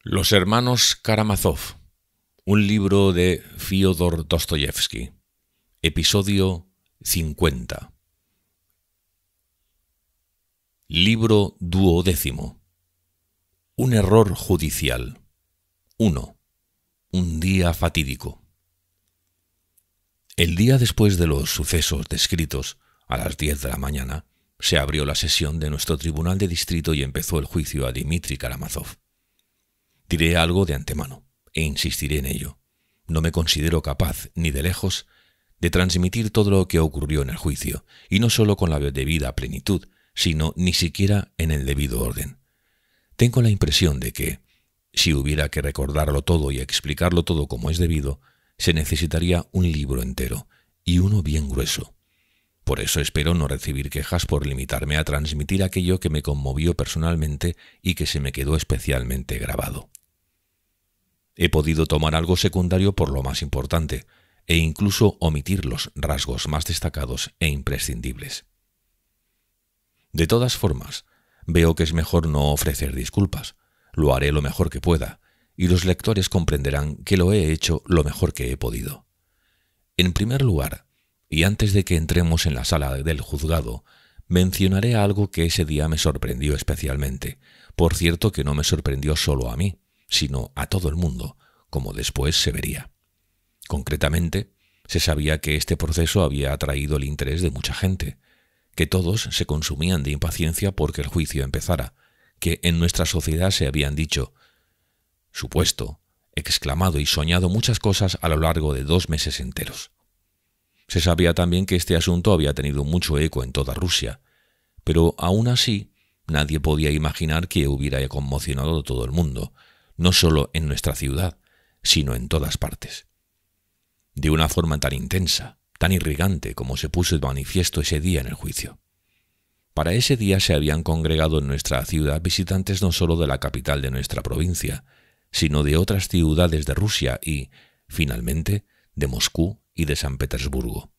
Los hermanos Karamazov, un libro de Fyodor Dostoyevsky, episodio 50. Libro 12. Un error judicial. 1. Un día fatídico. El día después de los sucesos descritos, a las 10 de la mañana, se abrió la sesión de nuestro tribunal de distrito y empezó el juicio a Dmitri Karamazov. Diré algo de antemano, e insistiré en ello. No me considero capaz, ni de lejos, de transmitir todo lo que ocurrió en el juicio, y no solo con la debida plenitud, sino ni siquiera en el debido orden. Tengo la impresión de que, si hubiera que recordarlo todo y explicarlo todo como es debido, se necesitaría un libro entero, y uno bien grueso. Por eso espero no recibir quejas por limitarme a transmitir aquello que me conmovió personalmente y que se me quedó especialmente grabado. He podido tomar algo secundario por lo más importante, e incluso omitir los rasgos más destacados e imprescindibles. De todas formas, veo que es mejor no ofrecer disculpas. Lo haré lo mejor que pueda, y los lectores comprenderán que lo he hecho lo mejor que he podido. En primer lugar, y antes de que entremos en la sala del juzgado, mencionaré algo que ese día me sorprendió especialmente. Por cierto que no me sorprendió solo a mí, sino a todo el mundo, como después se vería. Concretamente, se sabía que este proceso había atraído el interés de mucha gente, que todos se consumían de impaciencia porque el juicio empezara, que en nuestra sociedad se habían dicho, supuesto, exclamado y soñado muchas cosas a lo largo de 2 meses enteros. Se sabía también que este asunto había tenido mucho eco en toda Rusia, pero aún así nadie podía imaginar que hubiera conmocionado a todo el mundo, no solo en nuestra ciudad, sino en todas partes. De una forma tan intensa, tan irrigante como se puso de manifiesto ese día en el juicio. Para ese día se habían congregado en nuestra ciudad visitantes no solo de la capital de nuestra provincia, sino de otras ciudades de Rusia y, finalmente, de Moscú y de San Petersburgo.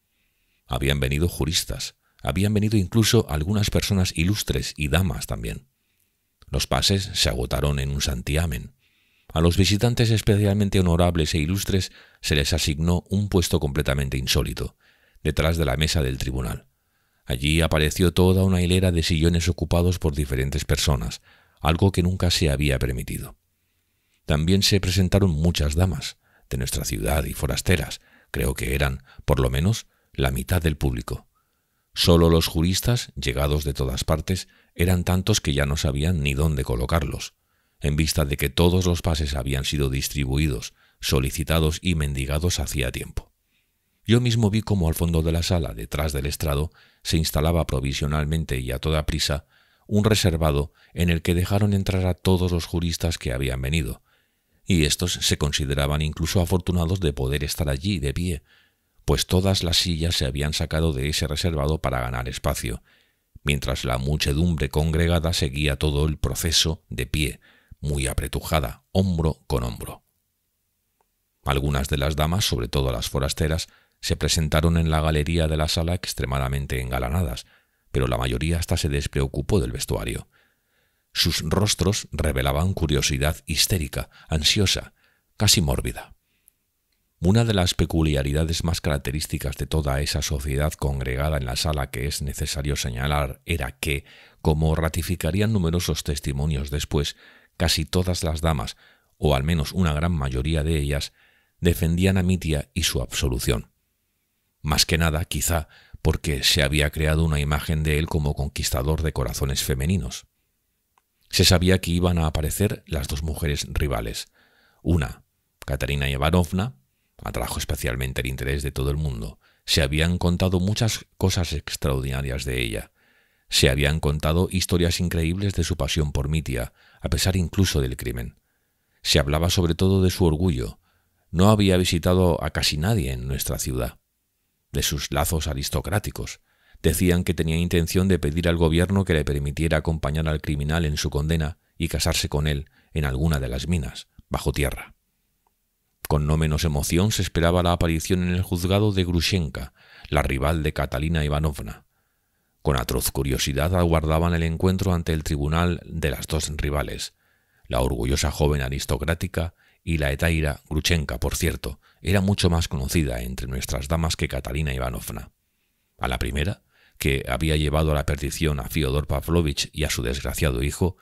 Habían venido juristas, habían venido incluso algunas personas ilustres y damas también. Los pases se agotaron en un santiamén. A los visitantes especialmente honorables e ilustres se les asignó un puesto completamente insólito, detrás de la mesa del tribunal. Allí apareció toda una hilera de sillones ocupados por diferentes personas, algo que nunca se había permitido. También se presentaron muchas damas, de nuestra ciudad y forasteras, creo que eran, por lo menos, la mitad del público. Solo los juristas, llegados de todas partes, eran tantos que ya no sabían ni dónde colocarlos, en vista de que todos los pases habían sido distribuidos, solicitados y mendigados hacía tiempo. Yo mismo vi cómo al fondo de la sala, detrás del estrado, se instalaba provisionalmente y a toda prisa un reservado en el que dejaron entrar a todos los juristas que habían venido, y estos se consideraban incluso afortunados de poder estar allí de pie, pues todas las sillas se habían sacado de ese reservado para ganar espacio, mientras la muchedumbre congregada seguía todo el proceso de pie, muy apretujada, hombro con hombro. Algunas de las damas, sobre todo las forasteras, se presentaron en la galería de la sala extremadamente engalanadas, pero la mayoría hasta se despreocupó del vestuario. Sus rostros revelaban curiosidad histérica, ansiosa, casi mórbida. Una de las peculiaridades más características de toda esa sociedad congregada en la sala que es necesario señalar era que, como ratificarían numerosos testimonios después, casi todas las damas, o al menos una gran mayoría de ellas, defendían a Mitya y su absolución. Más que nada, quizá, porque se había creado una imagen de él como conquistador de corazones femeninos. Se sabía que iban a aparecer las 2 mujeres rivales. Una, Katerina Ivanovna, atrajo especialmente el interés de todo el mundo. Se habían contado muchas cosas extraordinarias de ella. Se habían contado historias increíbles de su pasión por Mitya, a pesar incluso del crimen. Se hablaba sobre todo de su orgullo. No había visitado a casi nadie en nuestra ciudad. De sus lazos aristocráticos. Decían que tenía intención de pedir al gobierno que le permitiera acompañar al criminal en su condena y casarse con él en alguna de las minas, bajo tierra. Con no menos emoción se esperaba la aparición en el juzgado de Grushenka, la rival de Catalina Ivanovna. Con atroz curiosidad aguardaban el encuentro ante el tribunal de las 2 rivales, la orgullosa joven aristocrática, y la hetaira Gruchenka, por cierto, era mucho más conocida entre nuestras damas que Catalina Ivanovna. A la primera, que había llevado a la perdición a Fyodor Pavlovich y a su desgraciado hijo,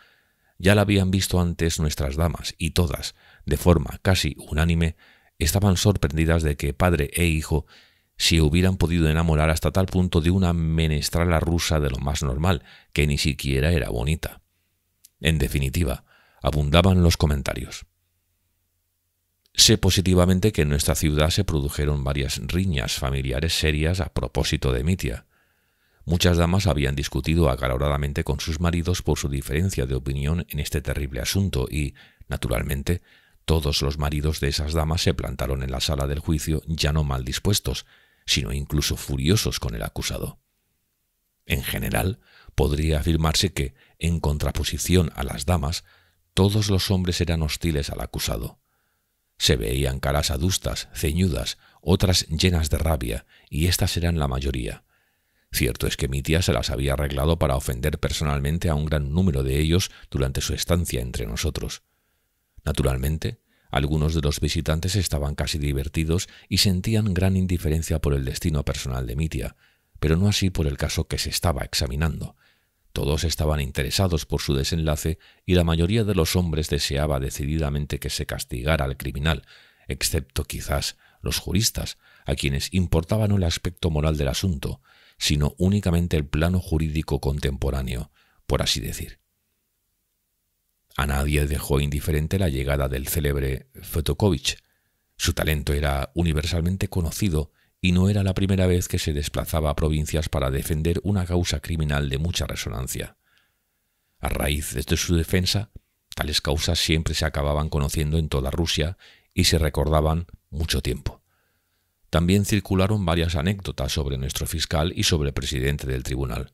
ya la habían visto antes nuestras damas, y todas, de forma casi unánime, estaban sorprendidas de que padre e hijo se hubieran podido enamorar hasta tal punto de una menestrala rusa de lo más normal, que ni siquiera era bonita. En definitiva, abundaban los comentarios. Sé positivamente que en nuestra ciudad se produjeron varias riñas familiares serias a propósito de Mitya. Muchas damas habían discutido acaloradamente con sus maridos por su diferencia de opinión en este terrible asunto y, naturalmente, todos los maridos de esas damas se plantaron en la sala del juicio ya no mal dispuestos, sino incluso furiosos con el acusado. En general, podría afirmarse que, en contraposición a las damas, todos los hombres eran hostiles al acusado. Se veían caras adustas, ceñudas, otras llenas de rabia, y éstas eran la mayoría. Cierto es que Mitya se las había arreglado para ofender personalmente a un gran número de ellos durante su estancia entre nosotros. Naturalmente, algunos de los visitantes estaban casi divertidos y sentían gran indiferencia por el destino personal de Mitya, pero no así por el caso que se estaba examinando. Todos estaban interesados por su desenlace y la mayoría de los hombres deseaba decididamente que se castigara al criminal, excepto quizás los juristas, a quienes importaba no el aspecto moral del asunto, sino únicamente el plano jurídico contemporáneo, por así decir. A nadie dejó indiferente la llegada del célebre Fedotovich. Su talento era universalmente conocido y no era la primera vez que se desplazaba a provincias para defender una causa criminal de mucha resonancia. A raíz de su defensa, tales causas siempre se acababan conociendo en toda Rusia y se recordaban mucho tiempo. También circularon varias anécdotas sobre nuestro fiscal y sobre el presidente del tribunal.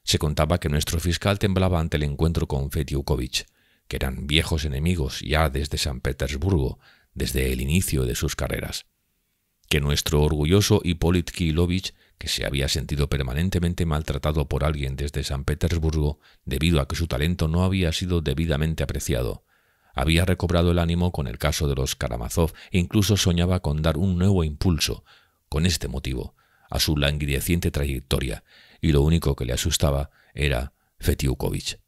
Se contaba que nuestro fiscal temblaba ante el encuentro con Fetyukovich, que eran viejos enemigos ya desde San Petersburgo, desde el inicio de sus carreras. Que nuestro orgulloso Hipólit Kirílovich, que se había sentido permanentemente maltratado por alguien desde San Petersburgo debido a que su talento no había sido debidamente apreciado, había recobrado el ánimo con el caso de los Karamazov e incluso soñaba con dar un nuevo impulso, con este motivo, a su languideciente trayectoria, y lo único que le asustaba era Fetyukovich.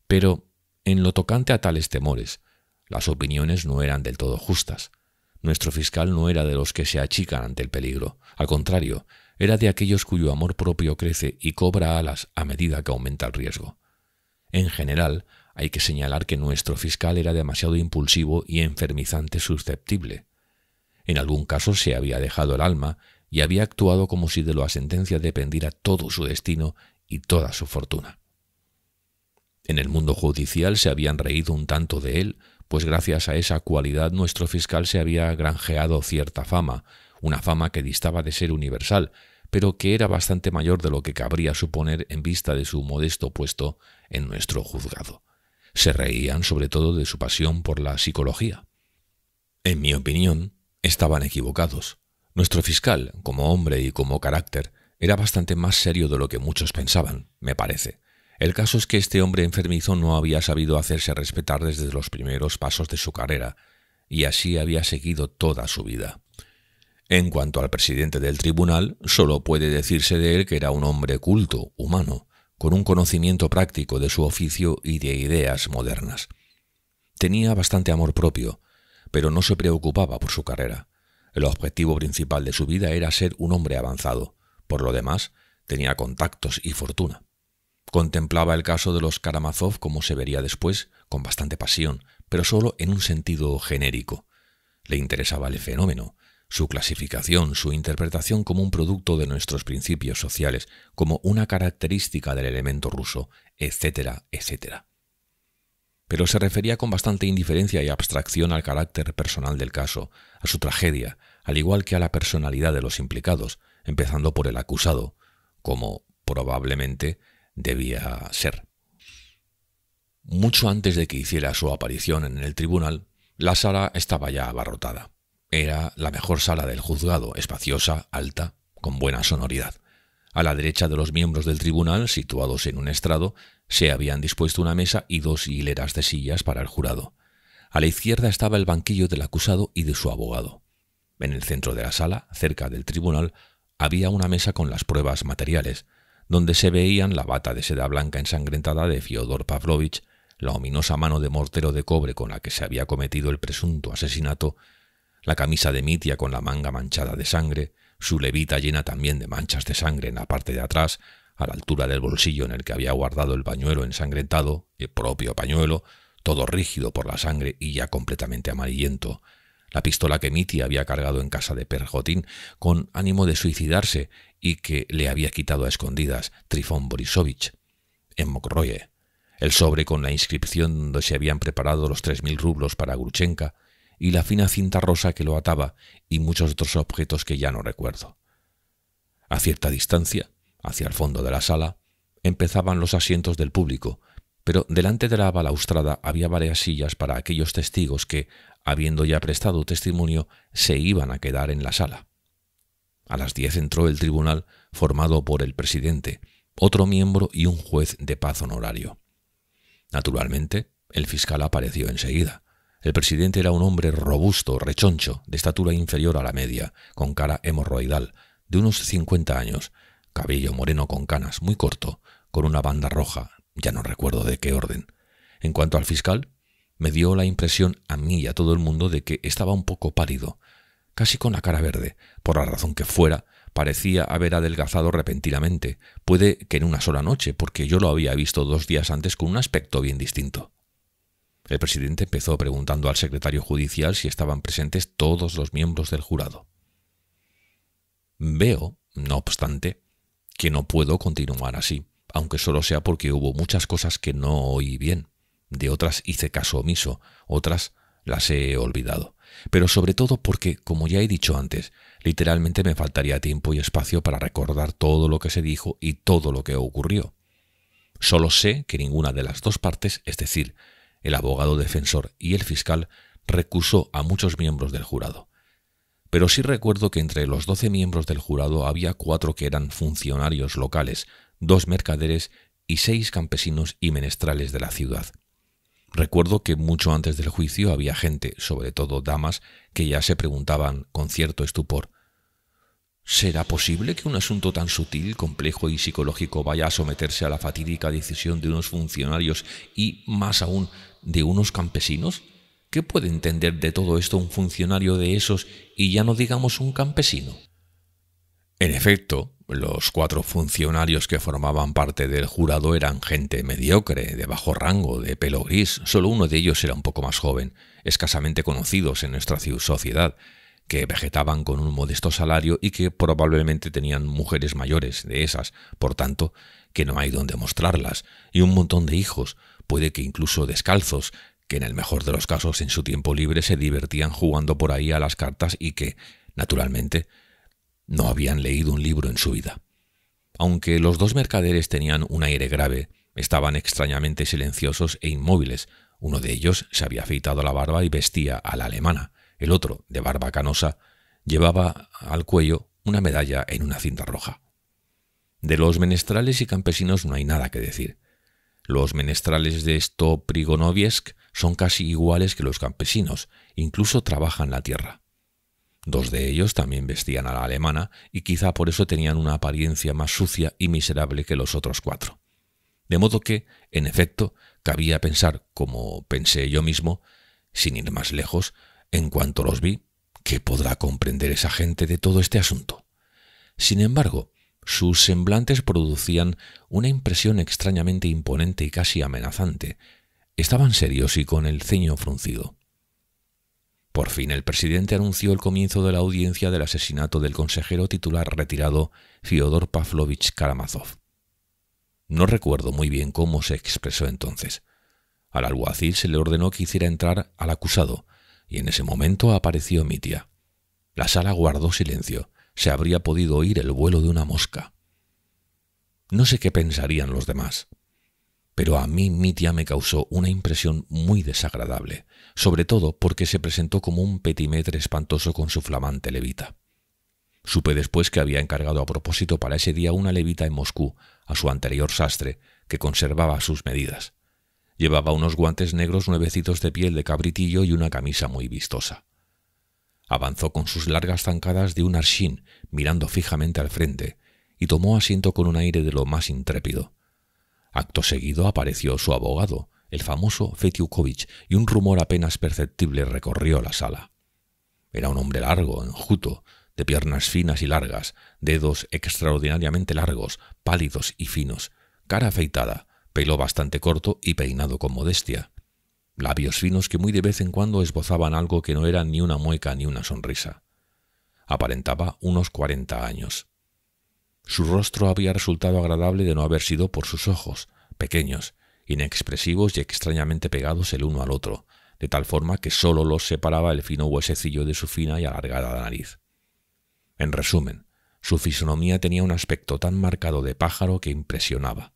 Pero, en lo tocante a tales temores, las opiniones no eran del todo justas. Nuestro fiscal no era de los que se achican ante el peligro. Al contrario, era de aquellos cuyo amor propio crece y cobra alas a medida que aumenta el riesgo. En general, hay que señalar que nuestro fiscal era demasiado impulsivo y enfermizante susceptible. En algún caso se había dejado el alma y había actuado como si de la sentencia dependiera todo su destino y toda su fortuna. En el mundo judicial se habían reído un tanto de él, pues gracias a esa cualidad nuestro fiscal se había granjeado cierta fama, una fama que distaba de ser universal, pero que era bastante mayor de lo que cabría suponer en vista de su modesto puesto en nuestro juzgado. Se reían sobre todo de su pasión por la psicología. En mi opinión, estaban equivocados. Nuestro fiscal, como hombre y como carácter, era bastante más serio de lo que muchos pensaban, me parece. El caso es que este hombre enfermizo no había sabido hacerse respetar desde los primeros pasos de su carrera, y así había seguido toda su vida. En cuanto al presidente del tribunal, solo puede decirse de él que era un hombre culto, humano, con un conocimiento práctico de su oficio y de ideas modernas. Tenía bastante amor propio, pero no se preocupaba por su carrera. El objetivo principal de su vida era ser un hombre avanzado. Por lo demás, tenía contactos y fortuna. Contemplaba el caso de los Karamazov, como se vería después, con bastante pasión, pero solo en un sentido genérico. Le interesaba el fenómeno, su clasificación, su interpretación como un producto de nuestros principios sociales, como una característica del elemento ruso, etcétera, etcétera. Pero se refería con bastante indiferencia y abstracción al carácter personal del caso, a su tragedia, al igual que a la personalidad de los implicados, empezando por el acusado, como probablemente debía ser. Mucho antes de que hiciera su aparición en el tribunal, la sala estaba ya abarrotada. Era la mejor sala del juzgado, espaciosa, alta, con buena sonoridad. A la derecha de los miembros del tribunal, situados en un estrado, se habían dispuesto una mesa y 2 hileras de sillas para el jurado. A la izquierda estaba el banquillo del acusado y de su abogado. En el centro de la sala, cerca del tribunal, había una mesa con las pruebas materiales, donde se veían la bata de seda blanca ensangrentada de Fyodor Pavlovich, la ominosa mano de mortero de cobre con la que se había cometido el presunto asesinato, la camisa de Mitya con la manga manchada de sangre, su levita llena también de manchas de sangre en la parte de atrás, a la altura del bolsillo en el que había guardado el pañuelo ensangrentado, el propio pañuelo, todo rígido por la sangre y ya completamente amarillento, la pistola que Mitya había cargado en casa de Perjotín con ánimo de suicidarse y que le había quitado a escondidas Trifón Borisovich, en Mokroye, el sobre con la inscripción donde se habían preparado los 3000 rublos para Gruchenka y la fina cinta rosa que lo ataba y muchos otros objetos que ya no recuerdo. A cierta distancia, hacia el fondo de la sala, empezaban los asientos del público, pero delante de la balaustrada había varias sillas para aquellos testigos que, habiendo ya prestado testimonio, se iban a quedar en la sala. A las 10 entró el tribunal, formado por el presidente, otro miembro y un juez de paz honorario. Naturalmente, el fiscal apareció enseguida. El presidente era un hombre robusto, rechoncho, de estatura inferior a la media, con cara hemorroidal, de unos 50 años, cabello moreno con canas, muy corto, con una banda roja, ya no recuerdo de qué orden. En cuanto al fiscal, me dio la impresión a mí y a todo el mundo de que estaba un poco pálido, casi con la cara verde, por la razón que fuera, parecía haber adelgazado repentinamente, puede que en una sola noche, porque yo lo había visto 2 días antes con un aspecto bien distinto. El presidente empezó preguntando al secretario judicial si estaban presentes todos los miembros del jurado. Veo, no obstante, que no puedo continuar así, aunque solo sea porque hubo muchas cosas que no oí bien. De otras hice caso omiso, otras las he olvidado. Pero sobre todo porque, como ya he dicho antes, literalmente me faltaría tiempo y espacio para recordar todo lo que se dijo y todo lo que ocurrió. Solo sé que ninguna de las 2 partes, es decir, el abogado defensor y el fiscal, recusó a muchos miembros del jurado. Pero sí recuerdo que entre los 12 miembros del jurado había 4 que eran funcionarios locales, 2 mercaderes y 6 campesinos y menestrales de la ciudad. Recuerdo que mucho antes del juicio había gente, sobre todo damas, que ya se preguntaban con cierto estupor: ¿será posible que un asunto tan sutil, complejo y psicológico vaya a someterse a la fatídica decisión de unos funcionarios y, más aún, de unos campesinos? ¿Qué puede entender de todo esto un funcionario de esos y ya no digamos un campesino? En efecto, los 4 funcionarios que formaban parte del jurado eran gente mediocre, de bajo rango, de pelo gris. Solo uno de ellos era un poco más joven, escasamente conocidos en nuestra sociedad, que vegetaban con un modesto salario y que probablemente tenían mujeres mayores de esas, por tanto, que no hay donde mostrarlas, y un montón de hijos, puede que incluso descalzos, que en el mejor de los casos en su tiempo libre se divertían jugando por ahí a las cartas y que, naturalmente, no habían leído un libro en su vida. Aunque los 2 mercaderes tenían un aire grave, estaban extrañamente silenciosos e inmóviles. Uno de ellos se había afeitado la barba y vestía a la alemana. El otro, de barba canosa, llevaba al cuello una medalla en una cinta roja. De los menestrales y campesinos no hay nada que decir. Los menestrales de Stoprigonoviesk son casi iguales que los campesinos, incluso trabajan la tierra. 2 de ellos también vestían a la alemana y quizá por eso tenían una apariencia más sucia y miserable que los otros 4. De modo que, en efecto, cabía pensar, como pensé yo mismo, sin ir más lejos, en cuanto los vi, ¿qué podrá comprender esa gente de todo este asunto? Sin embargo, sus semblantes producían una impresión extrañamente imponente y casi amenazante. Estaban serios y con el ceño fruncido. Por fin el presidente anunció el comienzo de la audiencia del asesinato del consejero titular retirado Fyodor Pavlovich Karamazov. No recuerdo muy bien cómo se expresó entonces. Al alguacil se le ordenó que hiciera entrar al acusado, y en ese momento apareció Mitya. La sala guardó silencio. Se habría podido oír el vuelo de una mosca. No sé qué pensarían los demás, pero a mí Mitya me causó una impresión muy desagradable, sobre todo porque se presentó como un petimetre espantoso con su flamante levita. Supe después que había encargado a propósito para ese día una levita en Moscú a su anterior sastre, que conservaba sus medidas. Llevaba unos guantes negros nuevecitos de piel de cabritillo y una camisa muy vistosa. Avanzó con sus largas zancadas de un arshin, mirando fijamente al frente, y tomó asiento con un aire de lo más intrépido. Acto seguido apareció su abogado, el famoso Fetiukovich, y un rumor apenas perceptible recorrió la sala. Era un hombre largo, enjuto, de piernas finas y largas, dedos extraordinariamente largos, pálidos y finos, cara afeitada, pelo bastante corto y peinado con modestia, labios finos que muy de vez en cuando esbozaban algo que no era ni una mueca ni una sonrisa. Aparentaba unos 40 años. Su rostro había resultado agradable de no haber sido por sus ojos, pequeños, inexpresivos y extrañamente pegados el uno al otro, de tal forma que sólo los separaba el fino huesecillo de su fina y alargada nariz. En resumen, su fisonomía tenía un aspecto tan marcado de pájaro que impresionaba.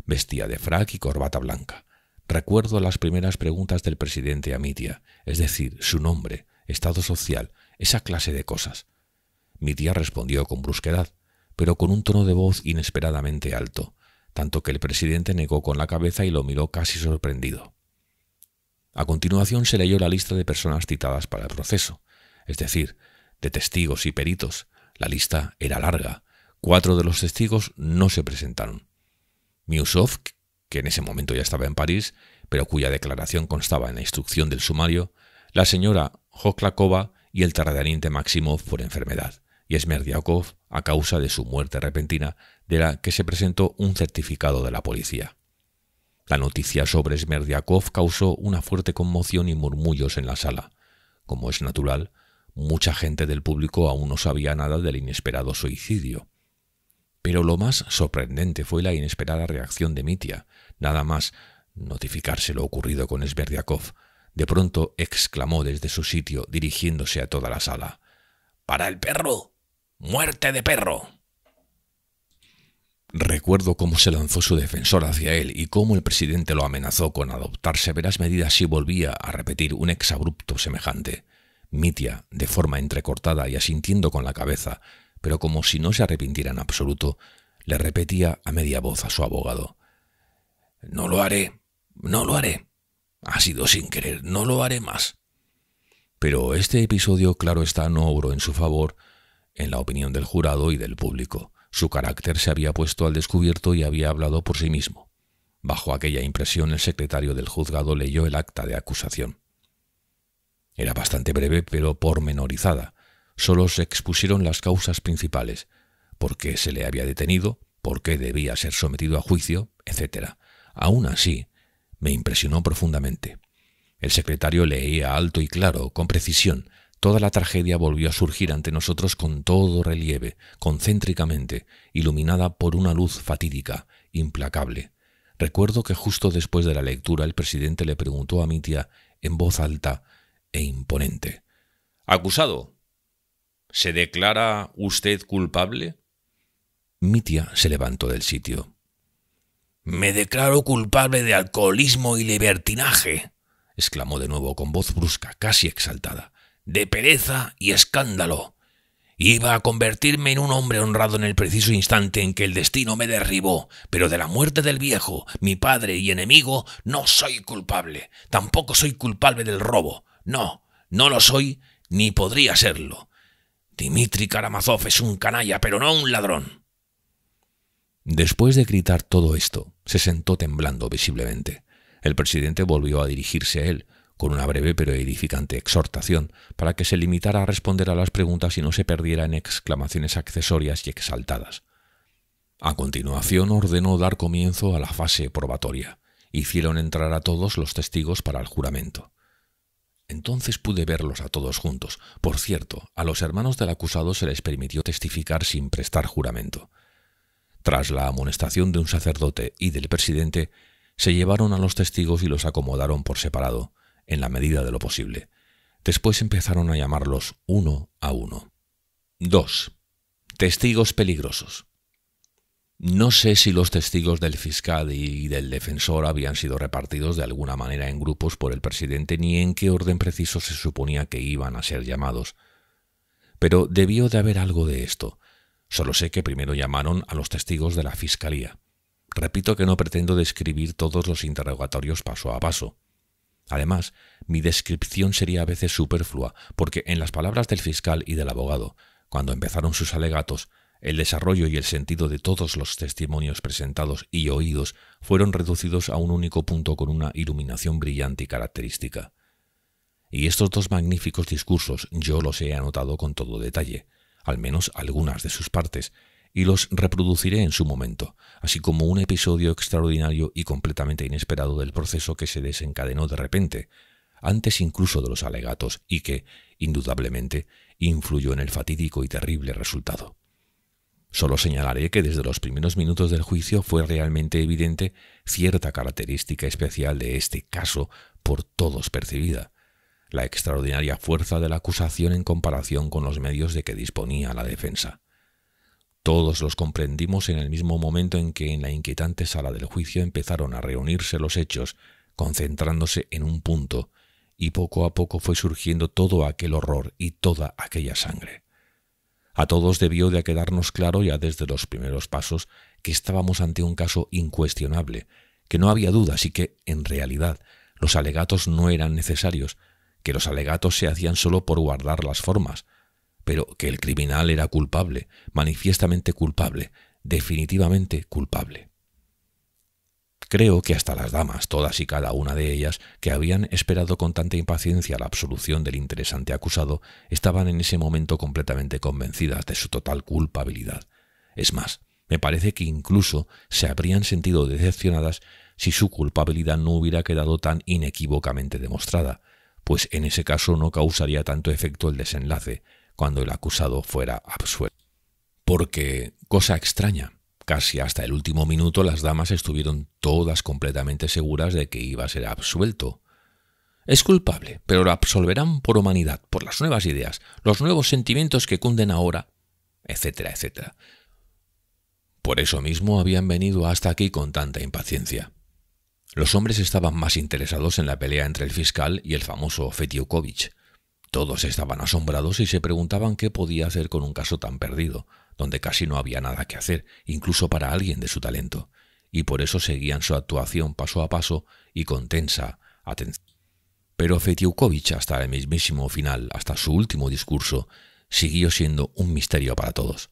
Vestía de frac y corbata blanca. Recuerdo las primeras preguntas del presidente a Mitya, es decir, su nombre, estado social, esa clase de cosas. Mitya respondió con brusquedad, pero con un tono de voz inesperadamente alto, tanto que el presidente negó con la cabeza y lo miró casi sorprendido. A continuación se leyó la lista de personas citadas para el proceso, es decir, de testigos y peritos. La lista era larga. 4 de los testigos no se presentaron. Miusov, que en ese momento ya estaba en París, pero cuya declaración constaba en la instrucción del sumario, la señora Joklakova y el terrateniente Maximov por enfermedad, y Smerdiakov a causa de su muerte repentina, de la que se presentó un certificado de la policía. La noticia sobre Smerdiakov causó una fuerte conmoción y murmullos en la sala. Como es natural, mucha gente del público aún no sabía nada del inesperado suicidio. Pero lo más sorprendente fue la inesperada reacción de Mitya. Nada más notificarse lo ocurrido con Smerdiakov, de pronto exclamó desde su sitio, dirigiéndose a toda la sala: «¡Para el perro! ¡Muerte de perro!». Recuerdo cómo se lanzó su defensor hacia él y cómo el presidente lo amenazó con adoptar severas medidas si volvía a repetir un exabrupto semejante. Mitya, de forma entrecortada y asintiendo con la cabeza, pero como si no se arrepintiera en absoluto, le repetía a media voz a su abogado: «No lo haré, no lo haré. Ha sido sin querer, no lo haré más». Pero este episodio, claro está, no obró en su favor en la opinión del jurado y del público. Su carácter se había puesto al descubierto y había hablado por sí mismo. Bajo aquella impresión, el secretario del juzgado leyó el acta de acusación. Era bastante breve, pero pormenorizada. Solo se expusieron las causas principales: por qué se le había detenido, por qué debía ser sometido a juicio, etc. Aún así, me impresionó profundamente. El secretario leía alto y claro, con precisión. Toda la tragedia volvió a surgir ante nosotros con todo relieve, concéntricamente, iluminada por una luz fatídica, implacable. Recuerdo que justo después de la lectura el presidente le preguntó a Mitya en voz alta e imponente: «Acusado, ¿se declara usted culpable?». Mitya se levantó del sitio. «Me declaro culpable de alcoholismo y libertinaje», exclamó de nuevo con voz brusca, casi exaltada, «de pereza y escándalo. Iba a convertirme en un hombre honrado en el preciso instante en que el destino me derribó, pero de la muerte del viejo, mi padre y enemigo, no soy culpable. Tampoco soy culpable del robo. No, no lo soy, ni podría serlo. Dmitri Karamazov es un canalla, pero no un ladrón». Después de gritar todo esto, se sentó temblando visiblemente. El presidente volvió a dirigirse a él, con una breve pero edificante exhortación, para que se limitara a responder a las preguntas y no se perdiera en exclamaciones accesorias y exaltadas. A continuación ordenó dar comienzo a la fase probatoria. Hicieron entrar a todos los testigos para el juramento. Entonces pude verlos a todos juntos. Por cierto, a los hermanos del acusado se les permitió testificar sin prestar juramento. Tras la amonestación de un sacerdote y del presidente, se llevaron a los testigos y los acomodaron por separado, en la medida de lo posible. Después empezaron a llamarlos uno a uno. 2. Testigos peligrosos. No sé si los testigos del fiscal y del defensor habían sido repartidos de alguna manera en grupos por el presidente ni en qué orden preciso se suponía que iban a ser llamados. pero debió de haber algo de esto. Solo sé que primero llamaron a los testigos de la fiscalía. Repito que no pretendo describir todos los interrogatorios paso a paso. Además, mi descripción sería a veces superflua, porque en las palabras del fiscal y del abogado, cuando empezaron sus alegatos, el desarrollo y el sentido de todos los testimonios presentados y oídos fueron reducidos a un único punto con una iluminación brillante y característica. Y estos dos magníficos discursos yo los he anotado con todo detalle, al menos algunas de sus partes, y los reproduciré en su momento, así como un episodio extraordinario y completamente inesperado del proceso que se desencadenó de repente, antes incluso de los alegatos, y que, indudablemente, influyó en el fatídico y terrible resultado. Solo señalaré que desde los primeros minutos del juicio fue realmente evidente cierta característica especial de este caso por todos percibida: la extraordinaria fuerza de la acusación en comparación con los medios de que disponía la defensa. Todos los comprendimos en el mismo momento en que en la inquietante sala del juicio empezaron a reunirse los hechos, concentrándose en un punto, y poco a poco fue surgiendo todo aquel horror y toda aquella sangre. A todos debió de quedarnos claro ya desde los primeros pasos que estábamos ante un caso incuestionable, que no había dudas y que, en realidad, los alegatos no eran necesarios, que los alegatos se hacían solo por guardar las formas, pero que el criminal era culpable, manifiestamente culpable, definitivamente culpable. Creo que hasta las damas, todas y cada una de ellas, que habían esperado con tanta impaciencia la absolución del interesante acusado, estaban en ese momento completamente convencidas de su total culpabilidad. Es más, me parece que incluso se habrían sentido decepcionadas si su culpabilidad no hubiera quedado tan inequívocamente demostrada, pues en ese caso no causaría tanto efecto el desenlace, cuando el acusado fuera absuelto. Porque, cosa extraña, casi hasta el último minuto las damas estuvieron todas completamente seguras de que iba a ser absuelto. Es culpable, pero lo absolverán por humanidad, por las nuevas ideas, los nuevos sentimientos que cunden ahora, etcétera, etcétera. Por eso mismo habían venido hasta aquí con tanta impaciencia. Los hombres estaban más interesados en la pelea entre el fiscal y el famoso Fetiukovich. Todos estaban asombrados y se preguntaban qué podía hacer con un caso tan perdido, donde casi no había nada que hacer, incluso para alguien de su talento, y por eso seguían su actuación paso a paso y con tensa atención. Pero Fetiukovich, hasta el mismísimo final, hasta su último discurso, siguió siendo un misterio para todos.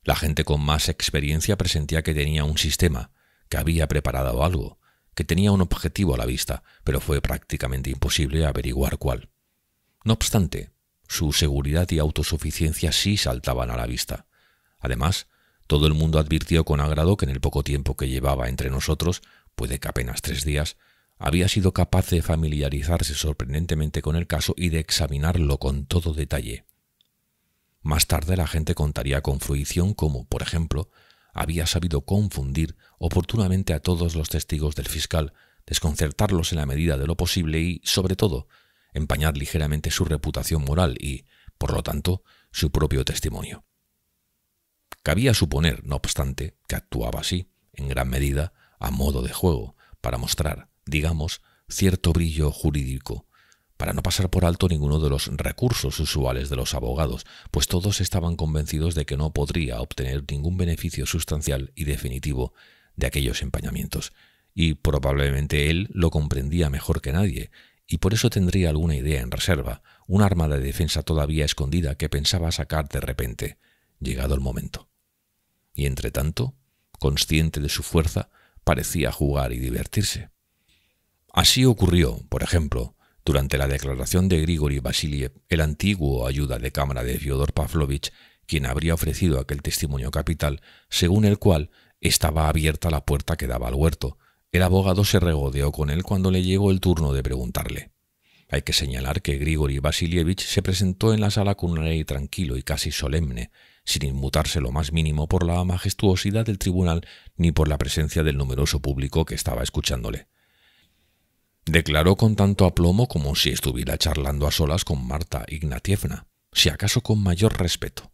La gente con más experiencia presentía que tenía un sistema, que había preparado algo, que tenía un objetivo a la vista, pero fue prácticamente imposible averiguar cuál. No obstante, su seguridad y autosuficiencia sí saltaban a la vista. Además, todo el mundo advirtió con agrado que en el poco tiempo que llevaba entre nosotros, puede que apenas 3 días, había sido capaz de familiarizarse sorprendentemente con el caso y de examinarlo con todo detalle. Más tarde la gente contaría con fruición cómo, por ejemplo, había sabido confundir oportunamente a todos los testigos del fiscal, desconcertarlos en la medida de lo posible y, sobre todo, empañar ligeramente su reputación moral y, por lo tanto, su propio testimonio. Cabía suponer, no obstante, que actuaba así, en gran medida, a modo de juego, para mostrar, digamos, cierto brillo jurídico, para no pasar por alto ninguno de los recursos usuales de los abogados, pues todos estaban convencidos de que no podría obtener ningún beneficio sustancial y definitivo de aquellos empañamientos, y probablemente él lo comprendía mejor que nadie, y por eso tendría alguna idea en reserva, un arma de defensa todavía escondida que pensaba sacar de repente, llegado el momento. Y entretanto, consciente de su fuerza, parecía jugar y divertirse. Así ocurrió, por ejemplo, durante la declaración de Grigori Vasiliev, el antiguo ayuda de cámara de Fyodor Pavlovich, quien habría ofrecido aquel testimonio capital, según el cual estaba abierta la puerta que daba al huerto. El abogado se regodeó con él cuando le llegó el turno de preguntarle. Hay que señalar que Grigori Vasilievich se presentó en la sala con un aire tranquilo y casi solemne, sin inmutarse lo más mínimo por la majestuosidad del tribunal ni por la presencia del numeroso público que estaba escuchándole. Declaró con tanto aplomo como si estuviera charlando a solas con Marta Ignatievna, si acaso con mayor respeto.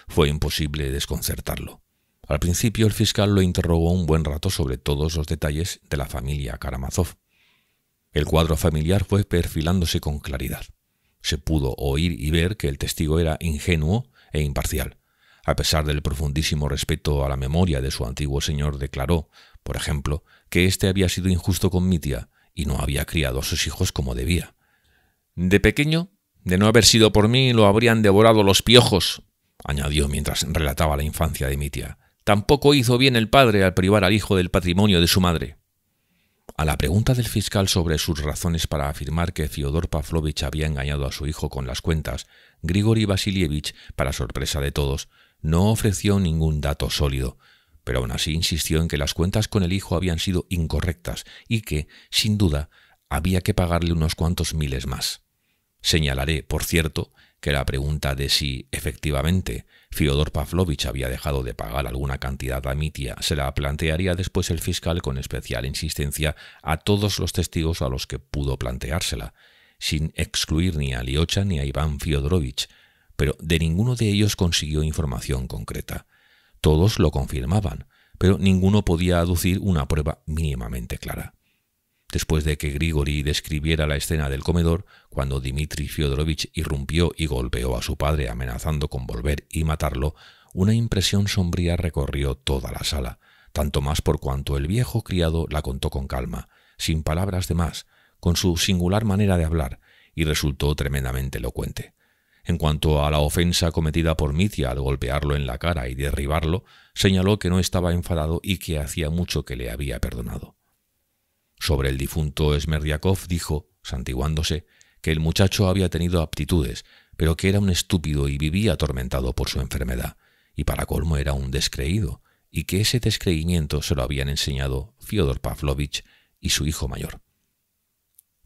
Fue imposible desconcertarlo. Al principio el fiscal lo interrogó un buen rato sobre todos los detalles de la familia Karamazov. El cuadro familiar fue perfilándose con claridad. Se pudo oír y ver que el testigo era ingenuo e imparcial. A pesar del profundísimo respeto a la memoria de su antiguo señor, declaró, por ejemplo, que éste había sido injusto con Mitya y no había criado a sus hijos como debía. «De pequeño, de no haber sido por mí, lo habrían devorado los piojos», añadió mientras relataba la infancia de Mitya. «Tampoco hizo bien el padre al privar al hijo del patrimonio de su madre». A la pregunta del fiscal sobre sus razones para afirmar que Fyodor Pavlovich había engañado a su hijo con las cuentas, Grigori Vasilievich, para sorpresa de todos, no ofreció ningún dato sólido, pero aún así insistió en que las cuentas con el hijo habían sido incorrectas y que, sin duda, había que pagarle unos cuantos miles más. Señalaré, por cierto, que la pregunta de si, efectivamente, Fyodor Pavlovich había dejado de pagar alguna cantidad a Mitya se la plantearía después el fiscal con especial insistencia a todos los testigos a los que pudo planteársela, sin excluir ni a Lyotcha ni a Iván Fyodorovich, pero de ninguno de ellos consiguió información concreta. Todos lo confirmaban, pero ninguno podía aducir una prueba mínimamente clara. Después de que Grigori describiera la escena del comedor, cuando Dmitri Fyodorovich irrumpió y golpeó a su padre amenazando con volver y matarlo, una impresión sombría recorrió toda la sala, tanto más por cuanto el viejo criado la contó con calma, sin palabras de más, con su singular manera de hablar, y resultó tremendamente elocuente. En cuanto a la ofensa cometida por Mitya al golpearlo en la cara y derribarlo, señaló que no estaba enfadado y que hacía mucho que le había perdonado. Sobre el difunto Smerdiakov dijo, santiguándose, que el muchacho había tenido aptitudes, pero que era un estúpido y vivía atormentado por su enfermedad, y para colmo era un descreído, y que ese descreimiento se lo habían enseñado Fyodor Pavlovich y su hijo mayor.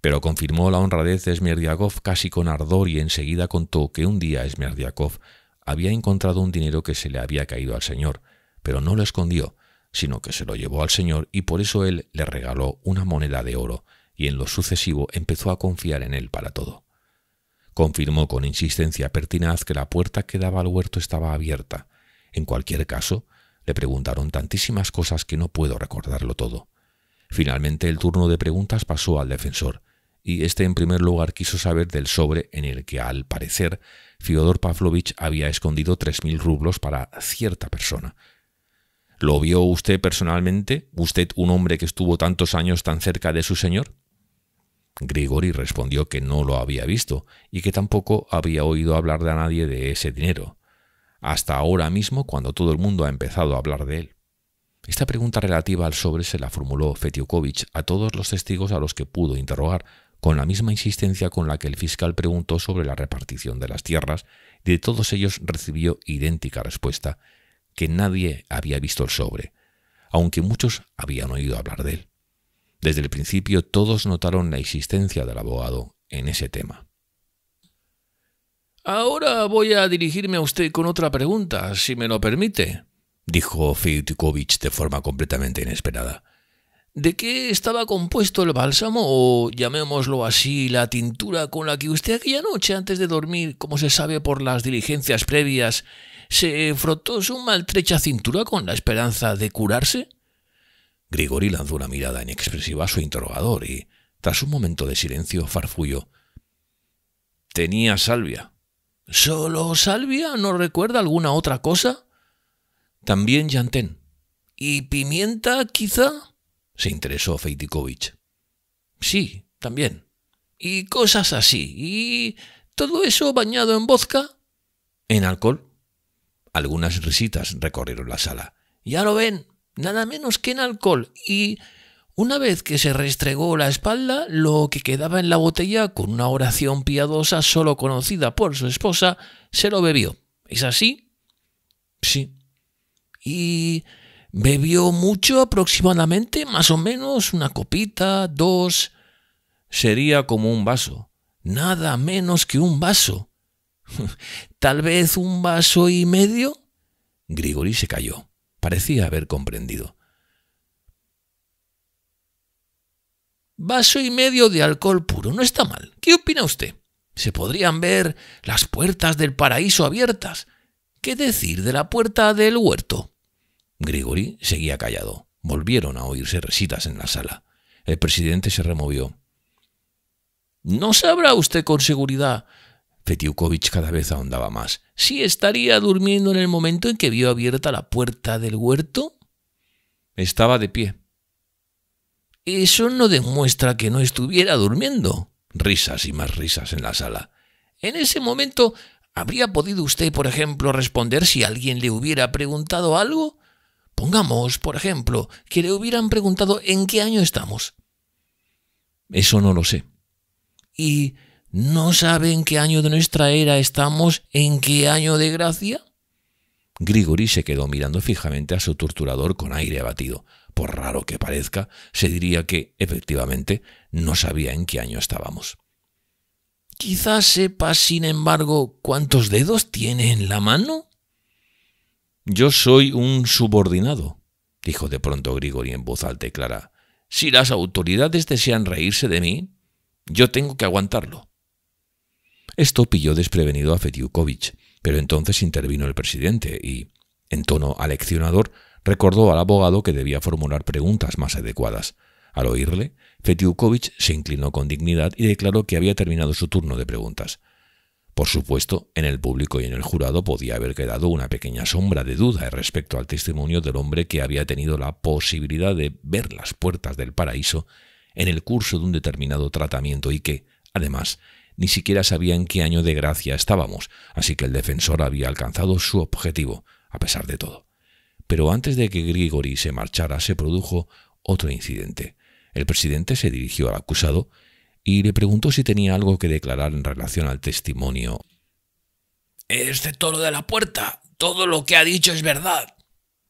Pero confirmó la honradez de Smerdiakov casi con ardor y enseguida contó que un día Smerdiakov había encontrado un dinero que se le había caído al señor, pero no lo escondió, sino que se lo llevó al señor y por eso él le regaló una moneda de oro y en lo sucesivo empezó a confiar en él para todo. Confirmó con insistencia pertinaz que la puerta que daba al huerto estaba abierta. En cualquier caso, le preguntaron tantísimas cosas que no puedo recordarlo todo. Finalmente el turno de preguntas pasó al defensor, y este en primer lugar quiso saber del sobre en el que, al parecer, Fyodor Pavlovich había escondido 3.000 rublos para cierta persona. ¿Lo vio usted personalmente? ¿Usted, un hombre que estuvo tantos años tan cerca de su señor? Grigori respondió que no lo había visto y que tampoco había oído hablar de nadie de ese dinero, hasta ahora mismo cuando todo el mundo ha empezado a hablar de él. Esta pregunta relativa al sobre se la formuló Fetiukovich a todos los testigos a los que pudo interrogar, con la misma insistencia con la que el fiscal preguntó sobre la repartición de las tierras, y de todos ellos recibió idéntica respuesta, que nadie había visto el sobre, aunque muchos habían oído hablar de él. Desde el principio todos notaron la insistencia del abogado en ese tema. «Ahora voy a dirigirme a usted con otra pregunta, si me lo permite», dijo Fetiukovich de forma completamente inesperada. «¿De qué estaba compuesto el bálsamo, o llamémoslo así, la tintura con la que usted aquella noche antes de dormir, como se sabe por las diligencias previas, se frotó su maltrecha cintura con la esperanza de curarse?» Grigori lanzó una mirada inexpresiva a su interrogador y, tras un momento de silencio, farfulló. «Tenía salvia». «¿Solo salvia? ¿No recuerda alguna otra cosa?» «También llantén». «¿Y pimienta, quizá?» se interesó Fetiukovich. «Sí, también». «Y cosas así. ¿Y todo eso bañado en vodka?» «¿En alcohol?» Algunas risitas recorrieron la sala. «Ya lo ven, nada menos que en alcohol. Y una vez que se restregó la espalda, lo que quedaba en la botella, con una oración piadosa solo conocida por su esposa, se lo bebió. ¿Es así?» «Sí». «¿Y bebió mucho aproximadamente? Más o menos una copita, 2. «Sería como un vaso». «Nada menos que un vaso». «¿Tal vez un vaso y medio?» Grigori se calló. Parecía haber comprendido. «Vaso y medio de alcohol puro. No está mal. ¿Qué opina usted? Se podrían ver las puertas del paraíso abiertas. ¿Qué decir de la puerta del huerto?» Grigori seguía callado. Volvieron a oírse risitas en la sala. El presidente se removió. «¿No sabrá usted con seguridad Fetiukovich cada vez ahondaba más. ¿Sí estaría durmiendo en el momento en que vio abierta la puerta del huerto? Estaba de pie. Eso no demuestra que no estuviera durmiendo. Risas y más risas en la sala. En ese momento, ¿habría podido usted, por ejemplo, responder si alguien le hubiera preguntado algo? Pongamos, por ejemplo, que le hubieran preguntado ¿en qué año estamos? Eso no lo sé. ¿Y no sabe en qué año de nuestra era estamos? ¿En qué año de gracia? Grigori se quedó mirando fijamente a su torturador con aire abatido. Por raro que parezca, se diría que, efectivamente, no sabía en qué año estábamos. Quizás sepa, sin embargo, cuántos dedos tiene en la mano. Yo soy un subordinado, dijo de pronto Grigori en voz alta y clara. Si las autoridades desean reírse de mí, yo tengo que aguantarlo. Esto pilló desprevenido a Fetiukovich, pero entonces intervino el presidente y, en tono aleccionador, recordó al abogado que debía formular preguntas más adecuadas. Al oírle, Fetiukovich se inclinó con dignidad y declaró que había terminado su turno de preguntas. Por supuesto, en el público y en el jurado podía haber quedado una pequeña sombra de duda respecto al testimonio del hombre que había tenido la posibilidad de ver las puertas del paraíso en el curso de un determinado tratamiento y que, además, ni siquiera sabía en qué año de gracia estábamos, así que el defensor había alcanzado su objetivo, a pesar de todo. Pero antes de que Grigori se marchara, se produjo otro incidente. El presidente se dirigió al acusado y le preguntó si tenía algo que declarar en relación al testimonio. «Excepto lo de la puerta, todo lo que ha dicho es verdad»,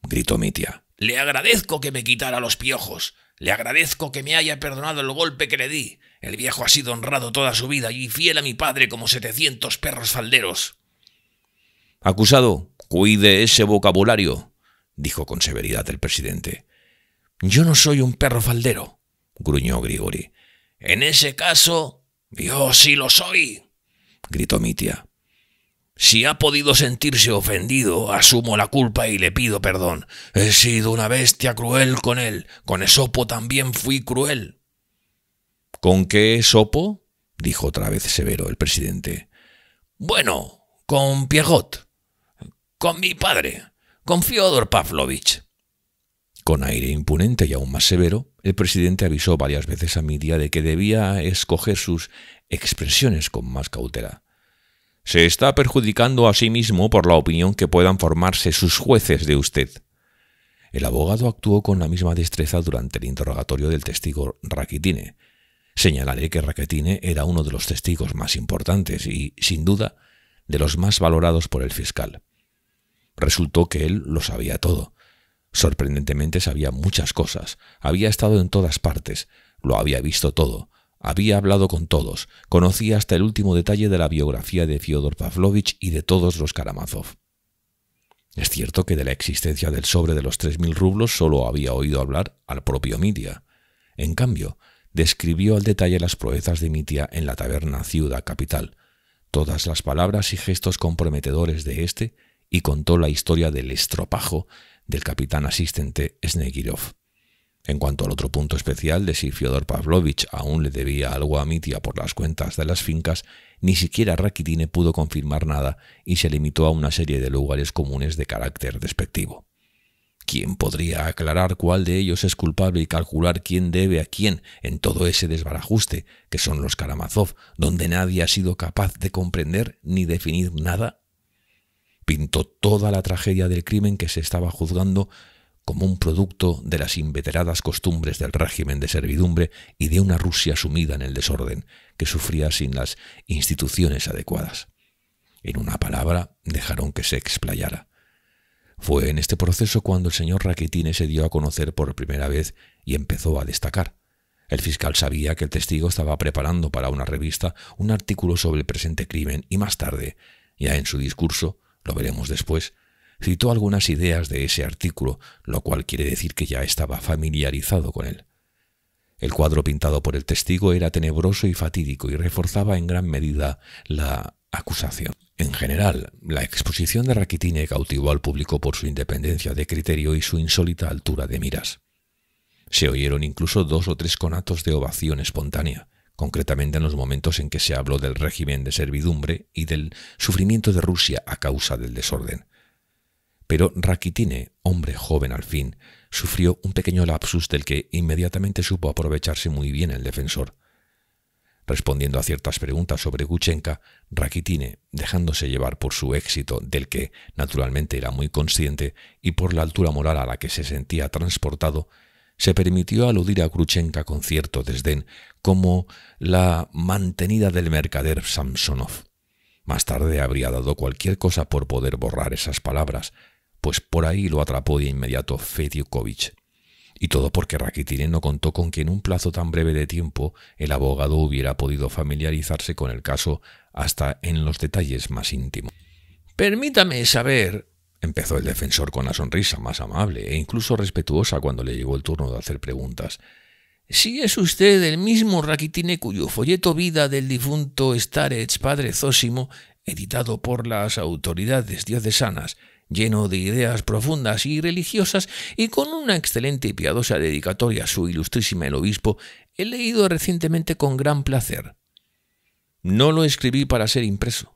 gritó Mitya. «Le agradezco que me quitara los piojos. Le agradezco que me haya perdonado el golpe que le di. El viejo ha sido honrado toda su vida y fiel a mi padre como 700 perros falderos». «Acusado, cuide ese vocabulario», dijo con severidad el presidente. «Yo no soy un perro faldero», gruñó Grigori. «En ese caso, yo sí lo soy», gritó Mitya. «Si ha podido sentirse ofendido, asumo la culpa y le pido perdón. He sido una bestia cruel con él. Con Esopo también fui cruel». «¿Con qué Esopo?», dijo otra vez severo el presidente. «Bueno, con Piegot, con mi padre, con Fyodor Pavlovich». Con aire imponente y aún más severo, el presidente avisó varias veces a Mitya de que debía escoger sus expresiones con más cautela. «Se está perjudicando a sí mismo por la opinión que puedan formarse sus jueces de usted». El abogado actuó con la misma destreza durante el interrogatorio del testigo Rakitine. Señalaré que Rakitine era uno de los testigos más importantes y, sin duda, de los más valorados por el fiscal. Resultó que él lo sabía todo. Sorprendentemente sabía muchas cosas, había estado en todas partes, lo había visto todo, había hablado con todos, conocía hasta el último detalle de la biografía de Fyodor Pavlovich y de todos los Karamazov. Es cierto que de la existencia del sobre de los 3000 rublos solo había oído hablar al propio Mitya. En cambio, describió al detalle las proezas de Mitya en la taberna Ciudad Capital, todas las palabras y gestos comprometedores de éste, y contó la historia del estropajo del capitán asistente Snegirov. En cuanto al otro punto especial de si Fyodor Pavlovich aún le debía algo a Mitya por las cuentas de las fincas, ni siquiera Rakitine pudo confirmar nada y se limitó a una serie de lugares comunes de carácter despectivo. ¿Quién podría aclarar cuál de ellos es culpable y calcular quién debe a quién en todo ese desbarajuste que son los Karamazov, donde nadie ha sido capaz de comprender ni definir nada? Pintó toda la tragedia del crimen que se estaba juzgando como un producto de las inveteradas costumbres del régimen de servidumbre y de una Rusia sumida en el desorden, que sufría sin las instituciones adecuadas. En una palabra, dejaron que se explayara. Fue en este proceso cuando el señor Rakitine se dio a conocer por primera vez y empezó a destacar. El fiscal sabía que el testigo estaba preparando para una revista un artículo sobre el presente crimen y más tarde, ya en su discurso, lo veremos después, citó algunas ideas de ese artículo, lo cual quiere decir que ya estaba familiarizado con él. El cuadro pintado por el testigo era tenebroso y fatídico y reforzaba en gran medida la acusación. En general, la exposición de Rakitine cautivó al público por su independencia de criterio y su insólita altura de miras. Se oyeron incluso 2 o 3 conatos de ovación espontánea, concretamente en los momentos en que se habló del régimen de servidumbre y del sufrimiento de Rusia a causa del desorden. Pero Rakitine, hombre joven al fin, sufrió un pequeño lapsus del que inmediatamente supo aprovecharse muy bien el defensor. Respondiendo a ciertas preguntas sobre Guchenka, Rakitine, dejándose llevar por su éxito, del que naturalmente era muy consciente, y por la altura moral a la que se sentía transportado, se permitió aludir a Guchenka con cierto desdén como la mantenida del mercader Samsonov. Más tarde habría dado cualquier cosa por poder borrar esas palabras, pues por ahí lo atrapó de inmediato Fediukovich. Y todo porque Rakitine no contó con que en un plazo tan breve de tiempo el abogado hubiera podido familiarizarse con el caso hasta en los detalles más íntimos. «Permítame saber», empezó el defensor con la sonrisa más amable e incluso respetuosa cuando le llegó el turno de hacer preguntas, «si es usted el mismo Rakitine cuyo folleto Vida del difunto Starets Padre Zósimo, editado por las autoridades diocesanas, lleno de ideas profundas y religiosas y con una excelente y piadosa dedicatoria a su ilustrísima el obispo, he leído recientemente con gran placer». «No lo escribí para ser impreso.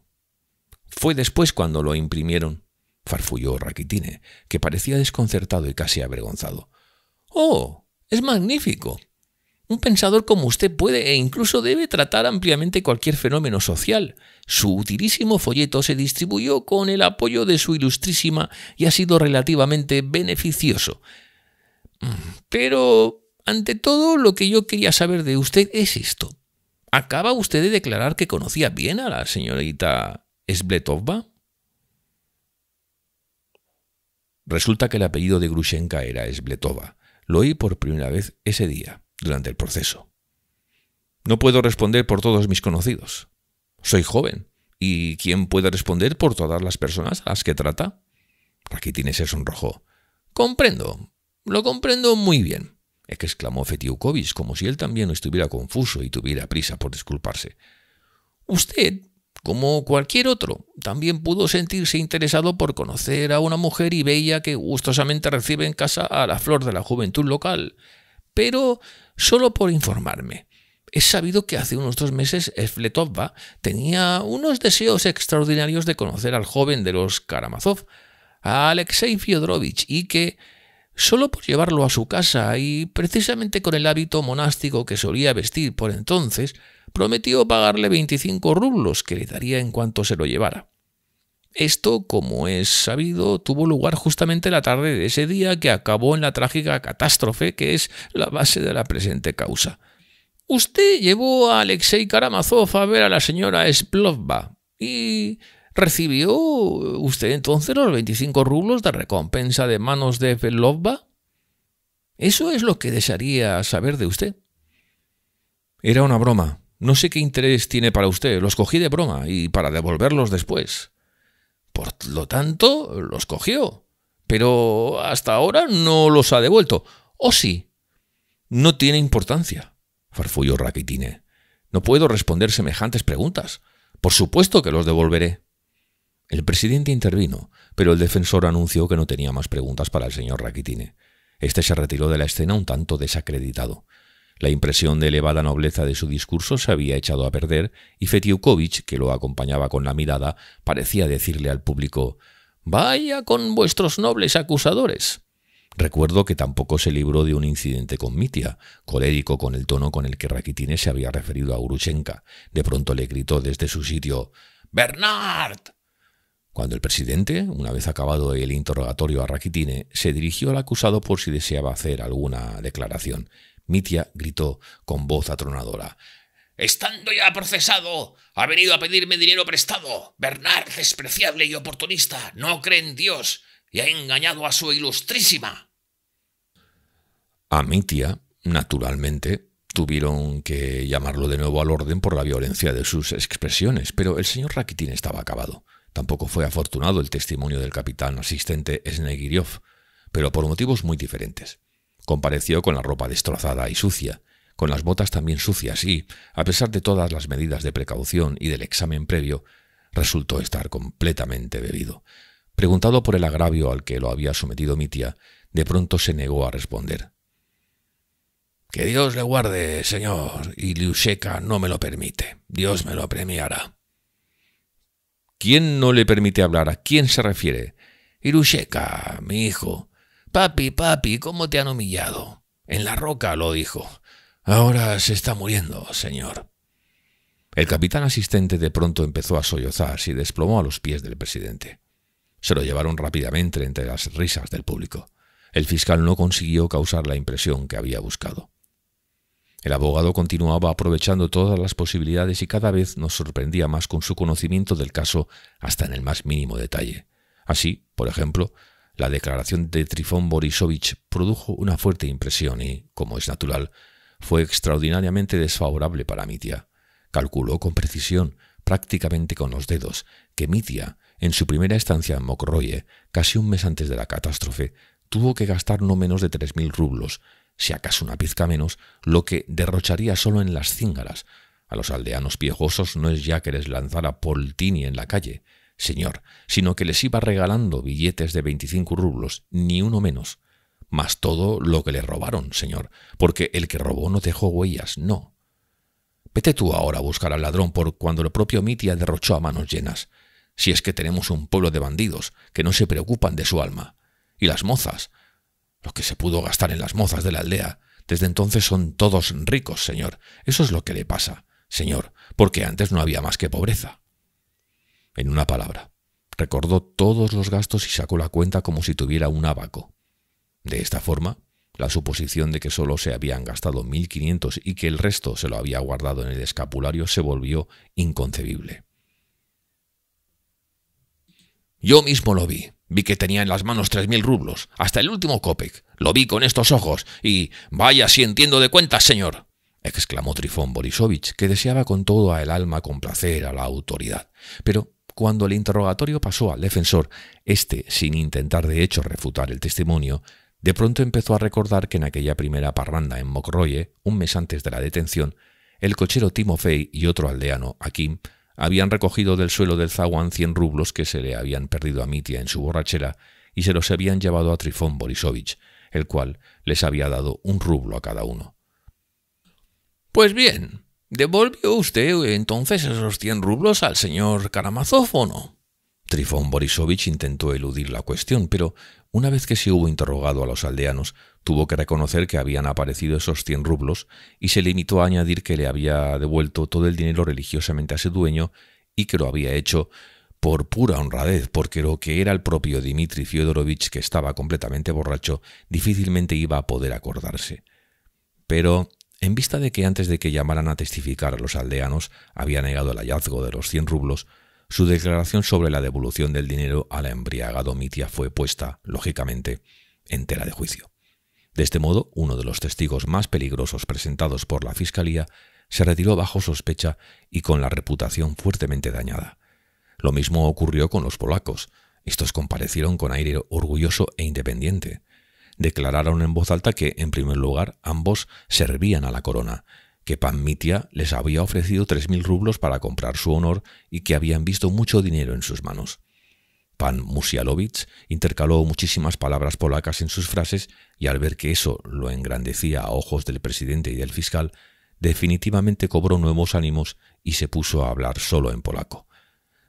Fue después cuando lo imprimieron», farfulló Rakitine, que parecía desconcertado y casi avergonzado. «¡Oh, es magnífico! Un pensador como usted puede e incluso debe tratar ampliamente cualquier fenómeno social. Su utilísimo folleto se distribuyó con el apoyo de su ilustrísima y ha sido relativamente beneficioso. Pero, ante todo, lo que yo quería saber de usted es esto. ¿Acaba usted de declarar que conocía bien a la señorita Svletova?» Resulta que el apellido de Grushenka era Svletova. Lo oí por primera vez ese día, durante el proceso. «No puedo responder por todos mis conocidos. Soy joven. ¿Y quién puede responder por todas las personas a las que trata?» Rakitine se sonrojó. «Comprendo. Lo comprendo muy bien», exclamó Fediukovich, como si él también estuviera confuso y tuviera prisa por disculparse. «Usted, como cualquier otro, también pudo sentirse interesado por conocer a una mujer y bella que gustosamente recibe en casa a la flor de la juventud local. Pero solo por informarme. Es sabido que hace unos 2 meses Svletova tenía unos deseos extraordinarios de conocer al joven de los Karamazov, a Alexei Fyodorovich, y que, solo por llevarlo a su casa y precisamente con el hábito monástico que solía vestir por entonces, prometió pagarle 25 rublos que le daría en cuanto se lo llevara. Esto, como es sabido, tuvo lugar justamente la tarde de ese día que acabó en la trágica catástrofe que es la base de la presente causa. Usted llevó a Alexei Karamazov a ver a la señora Svletova y ¿recibió usted entonces los 25 rublos de recompensa de manos de Svletova? Eso es lo que desearía saber de usted». «Era una broma. No sé qué interés tiene para usted. Los cogí de broma y para devolverlos después». «Por lo tanto, los cogió. Pero hasta ahora no los ha devuelto. ¿O sí?» «No tiene importancia», farfulló Rakitine. «No puedo responder semejantes preguntas. Por supuesto que los devolveré». El presidente intervino, pero el defensor anunció que no tenía más preguntas para el señor Rakitine. Este se retiró de la escena un tanto desacreditado. La impresión de elevada nobleza de su discurso se había echado a perder y Fediukovich, que lo acompañaba con la mirada, parecía decirle al público: «Vaya con vuestros nobles acusadores». Recuerdo que tampoco se libró de un incidente con Mitya, colérico con el tono con el que Rakitine se había referido a Grushenka. De pronto le gritó desde su sitio: «¡Bernard!». Cuando el presidente, una vez acabado el interrogatorio a Rakitine, se dirigió al acusado por si deseaba hacer alguna declaración, Mitya gritó con voz atronadora: «¡Estando ya procesado, ha venido a pedirme dinero prestado! Bernard, despreciable y oportunista, no cree en Dios y ha engañado a su ilustrísima». A Mitya, naturalmente, tuvieron que llamarlo de nuevo al orden por la violencia de sus expresiones, pero el señor Rakitine estaba acabado. Tampoco fue afortunado el testimonio del capitán asistente Snegiriov, pero por motivos muy diferentes. Compareció con la ropa destrozada y sucia, con las botas también sucias y, a pesar de todas las medidas de precaución y del examen previo, resultó estar completamente bebido. Preguntado por el agravio al que lo había sometido Mitya, de pronto se negó a responder. Que Dios le guarde, señor, y Liusheka no me lo permite. Dios me lo premiará. ¿Quién no le permite hablar? ¿A quién se refiere? Irusheka, mi hijo. Papi, papi, ¿cómo te han humillado? En la roca, lo dijo. Ahora se está muriendo, señor. El capitán asistente de pronto empezó a sollozar y desplomó a los pies del presidente. Se lo llevaron rápidamente entre las risas del público. El fiscal no consiguió causar la impresión que había buscado. El abogado continuaba aprovechando todas las posibilidades y cada vez nos sorprendía más con su conocimiento del caso hasta en el más mínimo detalle. Así, por ejemplo, la declaración de Trifón Borisovich produjo una fuerte impresión y, como es natural, fue extraordinariamente desfavorable para Mitya. Calculó con precisión, prácticamente con los dedos, que Mitya, en su primera estancia en Mokroye, casi un mes antes de la catástrofe, tuvo que gastar no menos de 3.000 rublos, si acaso una pizca menos, lo que derrocharía solo en las cíngaras. A los aldeanos piejosos no es ya que les lanzara poltini en la calle, señor, sino que les iba regalando billetes de 25 rublos, ni uno menos. Más todo lo que le robaron, señor, porque el que robó no dejó huellas, no. Vete tú ahora a buscar al ladrón por cuando el propio Mitya derrochó a manos llenas. Si es que tenemos un pueblo de bandidos que no se preocupan de su alma. Y las mozas, lo que se pudo gastar en las mozas de la aldea, desde entonces son todos ricos, señor. Eso es lo que le pasa, señor, porque antes no había más que pobreza. En una palabra, recordó todos los gastos y sacó la cuenta como si tuviera un ábaco. De esta forma, la suposición de que solo se habían gastado 1.500 y que el resto se lo había guardado en el escapulario se volvió inconcebible. Yo mismo lo vi. Vi que tenía en las manos 3.000 rublos, hasta el último kopek. Lo vi con estos ojos y «Vaya si entiendo de cuentas, señor», exclamó Trifón Borisovich, que deseaba con toda el alma complacer a la autoridad. Pero cuando el interrogatorio pasó al defensor, éste, sin intentar de hecho refutar el testimonio, de pronto empezó a recordar que en aquella primera parranda en Mokroye, un mes antes de la detención, el cochero Timofey y otro aldeano, Akim, habían recogido del suelo del zaguán 100 rublos que se le habían perdido a Mitya en su borrachera y se los habían llevado a Trifón Borisovich, el cual les había dado 1 rublo a cada uno. «Pues bien, ¿devolvió usted entonces esos 100 rublos al señor Karamazov o no?» Trifón Borisovich intentó eludir la cuestión, pero una vez que se hubo interrogado a los aldeanos, tuvo que reconocer que habían aparecido esos 100 rublos y se limitó a añadir que le había devuelto todo el dinero religiosamente a su dueño y que lo había hecho por pura honradez, porque lo que era el propio Dmitri Fyodorovich, que estaba completamente borracho, difícilmente iba a poder acordarse. Pero, en vista de que antes de que llamaran a testificar a los aldeanos había negado el hallazgo de los 100 rublos, su declaración sobre la devolución del dinero al embriagado Mitya fue puesta, lógicamente, en tela de juicio. De este modo, uno de los testigos más peligrosos presentados por la Fiscalía se retiró bajo sospecha y con la reputación fuertemente dañada. Lo mismo ocurrió con los polacos. Estos comparecieron con aire orgulloso e independiente. Declararon en voz alta que, en primer lugar, ambos servían a la corona, que Pan Mitya les había ofrecido 3.000 rublos para comprar su honor y que habían visto mucho dinero en sus manos. Pan Musialowicz intercaló muchísimas palabras polacas en sus frases y al ver que eso lo engrandecía a ojos del presidente y del fiscal, definitivamente cobró nuevos ánimos y se puso a hablar solo en polaco.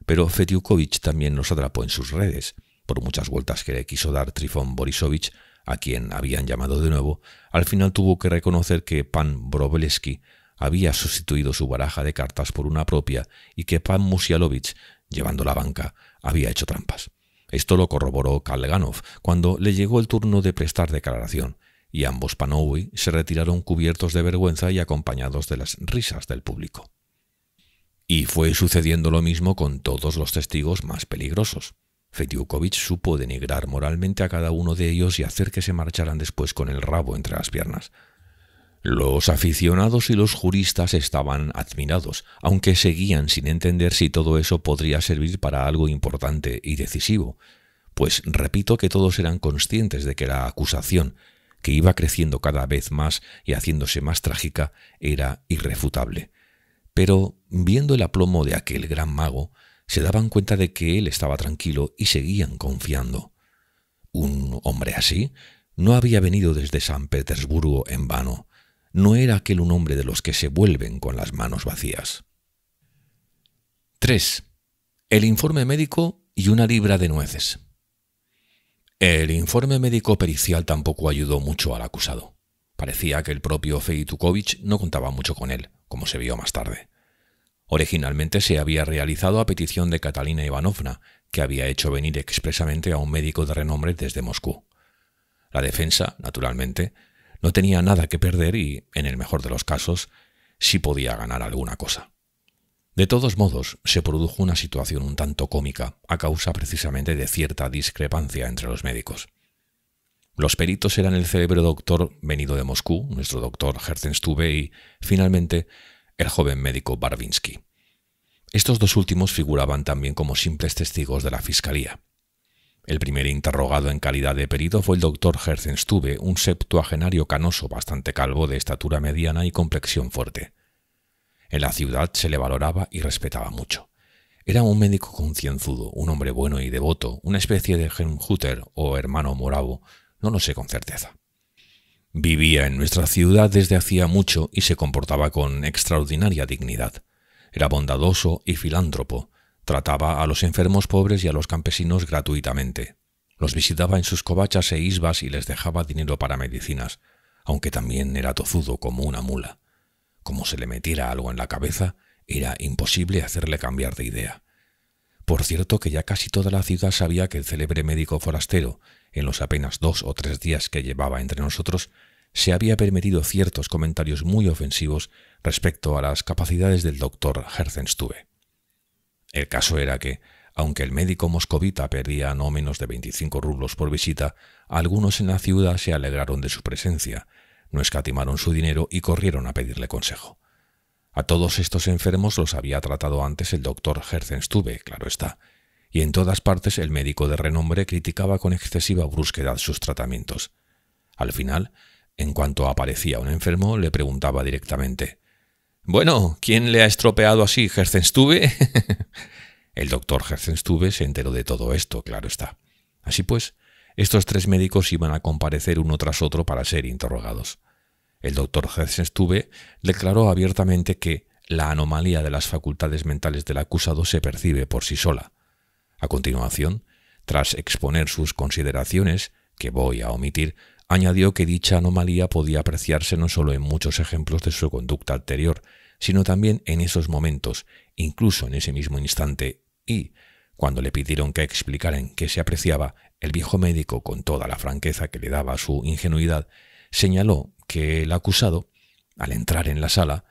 Pero Fetiukowicz también los atrapó en sus redes. Por muchas vueltas que le quiso dar Trifón Borisovich, a quien habían llamado de nuevo, al final tuvo que reconocer que Pan Wróblewski había sustituido su baraja de cartas por una propia y que Pan Musialowicz, llevando la banca, había hecho trampas. Esto lo corroboró Kalganov cuando le llegó el turno de prestar declaración, y ambos panowie se retiraron cubiertos de vergüenza y acompañados de las risas del público. Y fue sucediendo lo mismo con todos los testigos más peligrosos. Fetiukowicz supo denigrar moralmente a cada uno de ellos y hacer que se marcharan después con el rabo entre las piernas. Los aficionados y los juristas estaban admirados, aunque seguían sin entender si todo eso podría servir para algo importante y decisivo, pues repito que todos eran conscientes de que la acusación, que iba creciendo cada vez más y haciéndose más trágica, era irrefutable. Pero, viendo el aplomo de aquel gran mago, se daban cuenta de que él estaba tranquilo y seguían confiando. Un hombre así no había venido desde San Petersburgo en vano. no era aquel un hombre de los que se vuelven con las manos vacías. 3. El informe médico y una libra de nueces. El informe médico pericial tampoco ayudó mucho al acusado. Parecía que el propio Feitukovich no contaba mucho con él, como se vio más tarde. Originalmente se había realizado a petición de Catalina Ivanovna, que había hecho venir expresamente a un médico de renombre desde Moscú. La defensa, naturalmente, no tenía nada que perder y, en el mejor de los casos, sí podía ganar alguna cosa. De todos modos, se produjo una situación un tanto cómica a causa precisamente de cierta discrepancia entre los médicos. Los peritos eran el célebre doctor venido de Moscú, nuestro doctor Herzenstube, y, finalmente, el joven médico Barvinsky. Estos dos últimos figuraban también como simples testigos de la fiscalía. El primer interrogado en calidad de perito fue el doctor Herzenstube, un septuagenario canoso bastante calvo, de estatura mediana y complexión fuerte. En la ciudad se le valoraba y respetaba mucho. Era un médico concienzudo, un hombre bueno y devoto, una especie de Herrnhuter o hermano moravo, no lo sé con certeza. Vivía en nuestra ciudad desde hacía mucho y se comportaba con extraordinaria dignidad. Era bondadoso y filántropo, trataba a los enfermos pobres y a los campesinos gratuitamente. Los visitaba en sus covachas e isbas y les dejaba dinero para medicinas, aunque también era tozudo como una mula. Como se le metiera algo en la cabeza, era imposible hacerle cambiar de idea. Por cierto que ya casi toda la ciudad sabía que el célebre médico forastero, en los apenas 2 o 3 días que llevaba entre nosotros, se había permitido ciertos comentarios muy ofensivos respecto a las capacidades del doctor Herzenstube. El caso era que, aunque el médico moscovita perdía no menos de 25 rublos por visita, algunos en la ciudad se alegraron de su presencia, no escatimaron su dinero y corrieron a pedirle consejo. A todos estos enfermos los había tratado antes el doctor Herzenstube, claro está, y en todas partes el médico de renombre criticaba con excesiva brusquedad sus tratamientos. Al final, en cuanto aparecía un enfermo, le preguntaba directamente: «Bueno, ¿quién le ha estropeado así, Herzenstube?» El doctor Herzenstube se enteró de todo esto, claro está. Así pues, estos 3 médicos iban a comparecer uno tras otro para ser interrogados. El doctor Herzenstube declaró abiertamente que la anomalía de las facultades mentales del acusado se percibe por sí sola. A continuación, tras exponer sus consideraciones, que voy a omitir, añadió que dicha anomalía podía apreciarse no solo en muchos ejemplos de su conducta anterior, sino también en esos momentos, incluso en ese mismo instante, y, cuando le pidieron que explicara en qué se apreciaba, el viejo médico, con toda la franqueza que le daba su ingenuidad, señaló que el acusado, al entrar en la sala,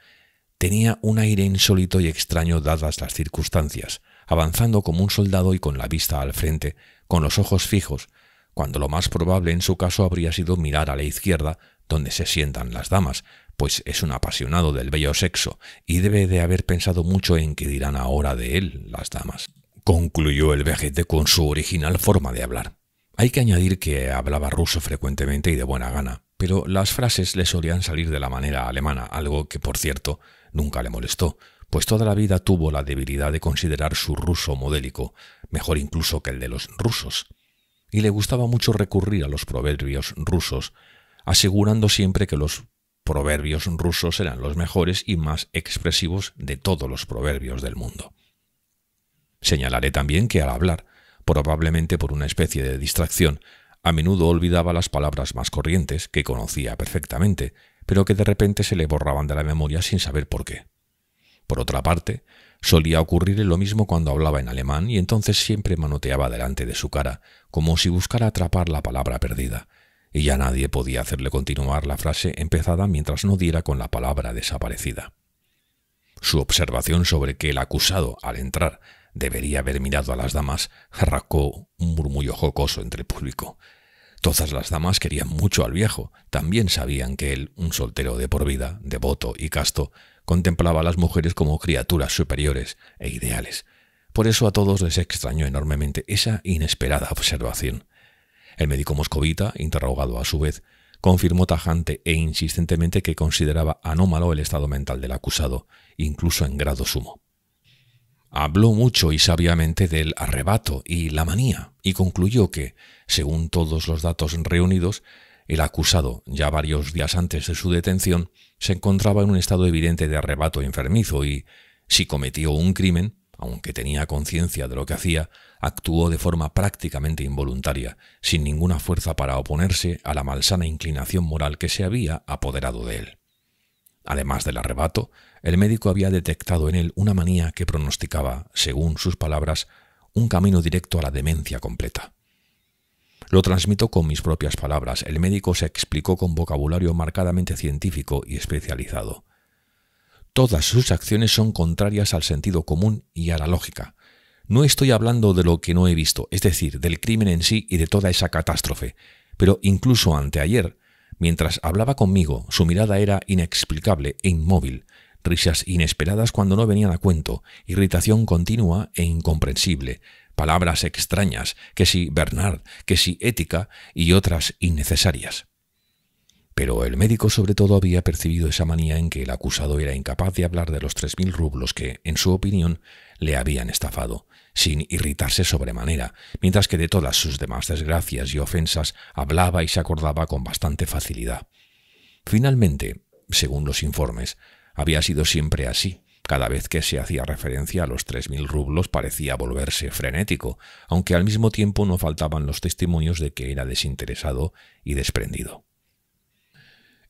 tenía un aire insólito y extraño dadas las circunstancias, avanzando como un soldado y con la vista al frente, con los ojos fijos, cuando lo más probable en su caso habría sido mirar a la izquierda, donde se sientan las damas, pues es un apasionado del bello sexo y debe de haber pensado mucho en qué dirán ahora de él las damas. Concluyó el vejete con su original forma de hablar. Hay que añadir que hablaba ruso frecuentemente y de buena gana, pero las frases le solían salir de la manera alemana, algo que, por cierto, nunca le molestó, pues toda la vida tuvo la debilidad de considerar su ruso modélico, mejor incluso que el de los rusos, y le gustaba mucho recurrir a los proverbios rusos, asegurando siempre que los proverbios rusos eran los mejores y más expresivos de todos los proverbios del mundo. Señalaré también que al hablar, probablemente por una especie de distracción, a menudo olvidaba las palabras más corrientes, que conocía perfectamente, pero que de repente se le borraban de la memoria sin saber por qué. Por otra parte, solía ocurrirle lo mismo cuando hablaba en alemán y entonces siempre manoteaba delante de su cara, como si buscara atrapar la palabra perdida, y ya nadie podía hacerle continuar la frase empezada mientras no diera con la palabra desaparecida. Su observación sobre que el acusado, al entrar, debería haber mirado a las damas, arrancó un murmullo jocoso entre el público. Todas las damas querían mucho al viejo, también sabían que él, un soltero de por vida, devoto y casto, contemplaba a las mujeres como criaturas superiores e ideales. Por eso a todos les extrañó enormemente esa inesperada observación. El médico moscovita, interrogado a su vez, confirmó tajante e insistentemente que consideraba anómalo el estado mental del acusado, incluso en grado sumo. Habló mucho y sabiamente del arrebato y la manía, y concluyó que, según todos los datos reunidos, El acusado, ya varios días antes de su detención, se encontraba en un estado evidente de arrebato enfermizo y, si cometió un crimen, aunque tenía conciencia de lo que hacía, actuó de forma prácticamente involuntaria, sin ninguna fuerza para oponerse a la malsana inclinación moral que se había apoderado de él. Además del arrebato, el médico había detectado en él una manía que pronosticaba, según sus palabras, un camino directo a la demencia completa. Lo transmito con mis propias palabras. El médico se explicó con vocabulario marcadamente científico y especializado. Todas sus acciones son contrarias al sentido común y a la lógica. No estoy hablando de lo que no he visto, es decir, del crimen en sí y de toda esa catástrofe, pero incluso anteayer, mientras hablaba conmigo, su mirada era inexplicable e inmóvil, risas inesperadas cuando no venían a cuento, irritación continua e incomprensible, palabras extrañas, que si Bernard, que si ética y otras innecesarias. Pero el médico sobre todo había percibido esa manía en que el acusado era incapaz de hablar de los 3.000 rublos que, en su opinión, le habían estafado, sin irritarse sobremanera, mientras que de todas sus demás desgracias y ofensas hablaba y se acordaba con bastante facilidad. Finalmente, según los informes, había sido siempre así. Cada vez que se hacía referencia a los 3.000 rublos parecía volverse frenético, aunque al mismo tiempo no faltaban los testimonios de que era desinteresado y desprendido.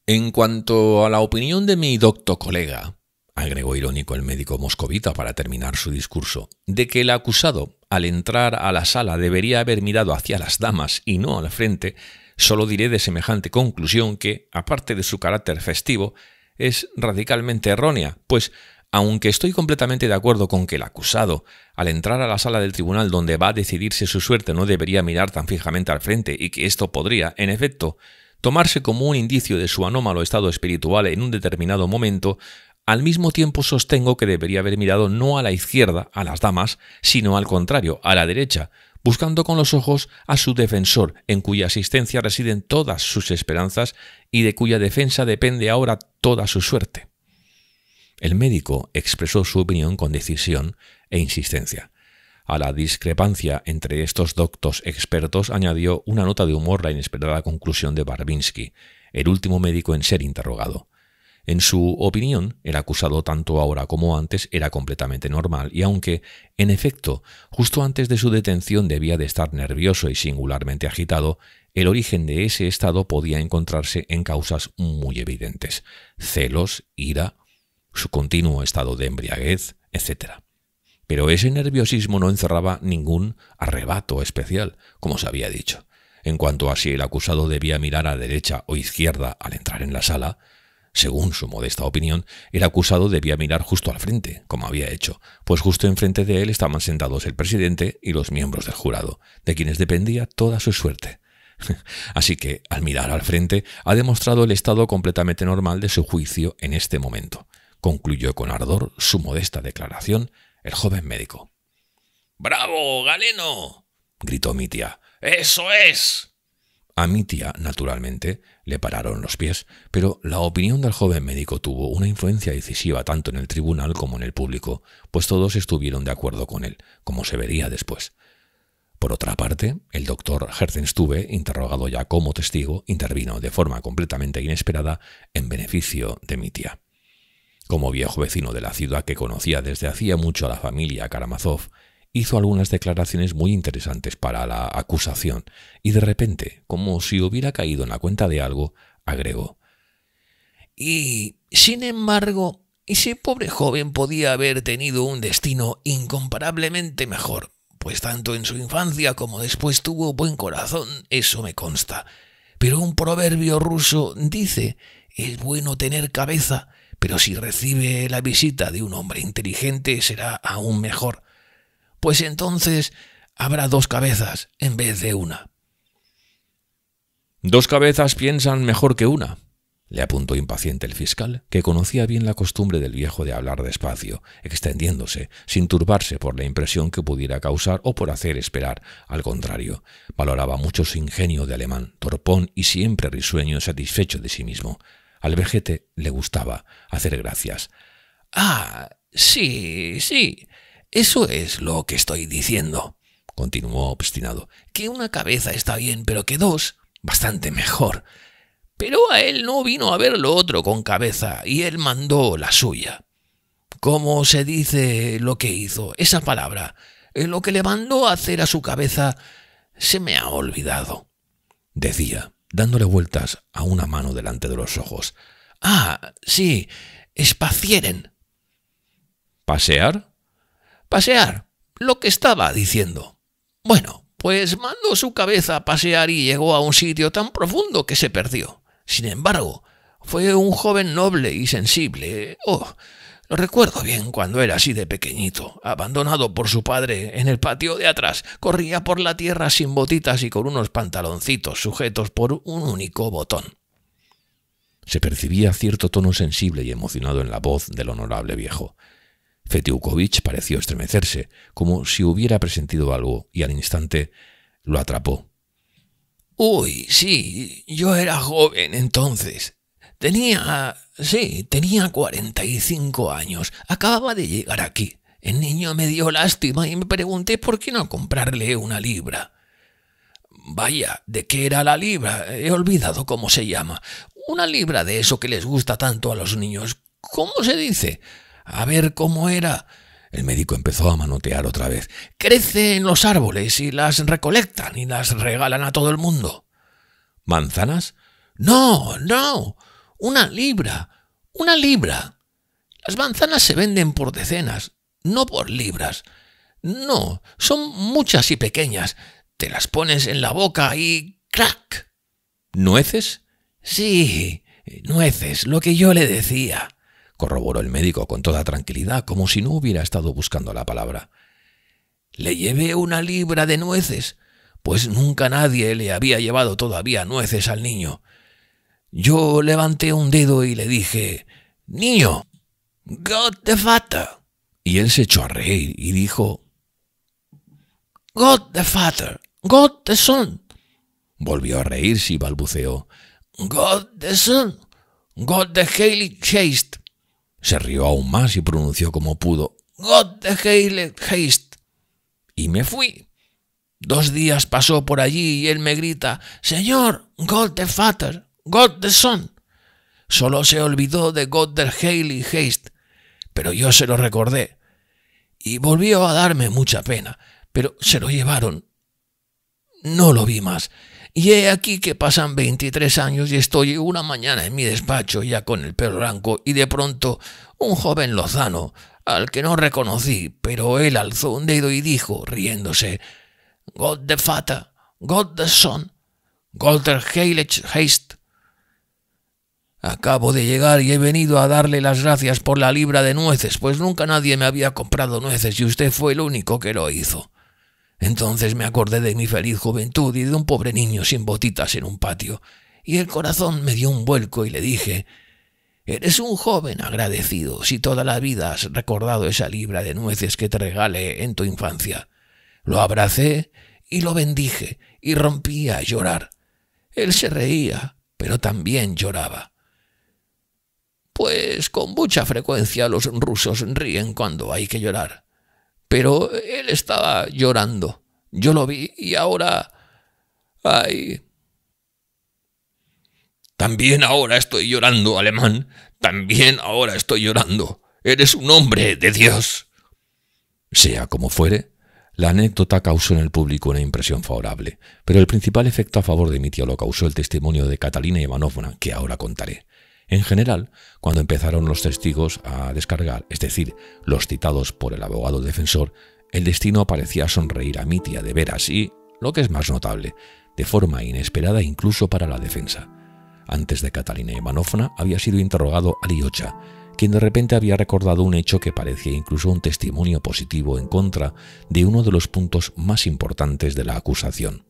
En cuanto a la opinión de mi docto colega, agregó irónico el médico moscovita para terminar su discurso, de que el acusado, al entrar a la sala, debería haber mirado hacia las damas y no al frente, solo diré de semejante conclusión que, aparte de su carácter festivo, es radicalmente errónea, pues, aunque estoy completamente de acuerdo con que el acusado, al entrar a la sala del tribunal donde va a decidirse su suerte, no debería mirar tan fijamente al frente y que esto podría, en efecto, tomarse como un indicio de su anómalo estado espiritual en un determinado momento, al mismo tiempo sostengo que debería haber mirado no a la izquierda, a las damas, sino al contrario, a la derecha, buscando con los ojos a su defensor, en cuya asistencia residen todas sus esperanzas y de cuya defensa depende ahora toda su suerte. El médico expresó su opinión con decisión e insistencia. A la discrepancia entre estos doctos expertos añadió una nota de humor la inesperada conclusión de Barvinsky, el último médico en ser interrogado. En su opinión, el acusado tanto ahora como antes era completamente normal y aunque, en efecto, justo antes de su detención debía de estar nervioso y singularmente agitado, el origen de ese estado podía encontrarse en causas muy evidentes: celos, ira, su continuo estado de embriaguez, etc. Pero ese nerviosismo no encerraba ningún arrebato especial, como se había dicho. En cuanto a si el acusado debía mirar a derecha o izquierda al entrar en la sala, según su modesta opinión, el acusado debía mirar justo al frente, como había hecho, pues justo enfrente de él estaban sentados el presidente y los miembros del jurado, de quienes dependía toda su suerte. Así que, al mirar al frente, ha demostrado el estado completamente normal de su juicio en este momento. Concluyó con ardor su modesta declaración el joven médico. «¡Bravo, Galeno!», gritó mi tía. «¡Eso es!». A mi tía, naturalmente, le pararon los pies, pero la opinión del joven médico tuvo una influencia decisiva tanto en el tribunal como en el público, pues todos estuvieron de acuerdo con él, como se vería después. Por otra parte, el doctor Herzenstube, interrogado ya como testigo, intervino de forma completamente inesperada en beneficio de mi tía. Como viejo vecino de la ciudad que conocía desde hacía mucho a la familia Karamazov, hizo algunas declaraciones muy interesantes para la acusación y de repente, como si hubiera caído en la cuenta de algo, agregó: «Y, sin embargo, ese pobre joven podía haber tenido un destino incomparablemente mejor, pues tanto en su infancia como después tuvo buen corazón, eso me consta. Pero un proverbio ruso dice: es bueno tener cabeza, pero si recibe la visita de un hombre inteligente será aún mejor. Pues entonces habrá 2 cabezas en vez de una». «2 cabezas piensan mejor que una», le apuntó impaciente el fiscal, que conocía bien la costumbre del viejo de hablar despacio, extendiéndose, sin turbarse por la impresión que pudiera causar o por hacer esperar. Al contrario, valoraba mucho su ingenio de alemán, torpón y siempre risueño y satisfecho de sí mismo. Al vejete le gustaba hacer gracias. «Ah, sí, eso es lo que estoy diciendo», continuó obstinado, «que una cabeza está bien, pero que 2, bastante mejor. Pero a él no vino a ver lo otro con cabeza y él mandó la suya. ¿Cómo se dice lo que hizo? Esa palabra, lo que le mandó a hacer a su cabeza, se me ha olvidado, decía, dándole vueltas a una mano delante de los ojos. Ah, sí, espacieren. ¿Pasear? Pasear, lo que estaba diciendo. Bueno, pues mandó su cabeza a pasear y llegó a un sitio tan profundo que se perdió. Sin embargo, fue un joven noble y sensible. Oh, lo recuerdo bien cuando era así de pequeñito, abandonado por su padre en el patio de atrás. Corría por la tierra sin botitas y con unos pantaloncitos sujetos por un único botón. Se percibía cierto tono sensible y emocionado en la voz del honorable viejo. Fetiukovich pareció estremecerse, como si hubiera presentido algo, y al instante lo atrapó. «Uy, sí, yo era joven entonces. Tenía 45 años. Acababa de llegar aquí. El niño me dio lástima y me pregunté por qué no comprarle una libra». «Vaya, ¿de qué era la libra? He olvidado cómo se llama. Una libra de eso que les gusta tanto a los niños. ¿Cómo se dice? A ver cómo era». El médico empezó a manotear otra vez. «Crece en los árboles y las recolectan y las regalan a todo el mundo». «¿Manzanas?» «No, no. Una libra. Una libra. Las manzanas se venden por decenas, no por libras. No, son muchas y pequeñas. Te las pones en la boca y ¡crack! ¿Nueces?» «Sí, nueces, lo que yo le decía», corroboró el médico con toda tranquilidad, como si no hubiera estado buscando la palabra. «Le llevé una libra de nueces, pues nunca nadie le había llevado todavía nueces al niño. Yo levanté un dedo y le dije: «Niño, Gott der Vater». Y él se echó a reír y dijo: «Gott der Vater, Gott der Sohn». Volvió a reírse y balbuceó: «Gott der Sohn, Gott der Heilige Geist». Se rió aún más y pronunció como pudo: «Gott der Heilige Geist». Y me fui. 2 días pasó por allí y él me grita: «Señor, Gott der Vater, Gott der Sohn». Solo se olvidó de Gott der Heilige Geist, pero yo se lo recordé. Y volvió a darme mucha pena, pero se lo llevaron. No lo vi más. Y he aquí que pasan 23 años y estoy una mañana en mi despacho ya con el pelo blanco y de pronto un joven lozano, al que no reconocí, pero él alzó un dedo y dijo, riéndose: «Gott der Vater, Gott der Sohn, Gott der Heilige Geist». Acabo de llegar y he venido a darle las gracias por la libra de nueces, pues nunca nadie me había comprado nueces y usted fue el único que lo hizo. Entonces me acordé de mi feliz juventud y de un pobre niño sin botitas en un patio, y el corazón me dio un vuelco y le dije: «Eres un joven agradecido si toda la vida has recordado esa libra de nueces que te regalé en tu infancia». Lo abracé y lo bendije y rompí a llorar. Él se reía, pero también lloraba. Pues con mucha frecuencia los rusos ríen cuando hay que llorar. Pero él estaba llorando. Yo lo vi y ahora... ¡ay! También ahora estoy llorando, alemán. También ahora estoy llorando. Eres un hombre de Dios. Sea como fuere, la anécdota causó en el público una impresión favorable, pero el principal efecto a favor de mi tío lo causó el testimonio de Catalina Ivanovna, que ahora contaré. En general, cuando empezaron los testigos a descargar, es decir, los citados por el abogado defensor, el destino parecía sonreír a mi tía de veras y, lo que es más notable, de forma inesperada incluso para la defensa. Antes de Catalina Ivanovna había sido interrogado Aliocha, quien de repente había recordado un hecho que parecía incluso un testimonio positivo en contra de uno de los puntos más importantes de la acusación.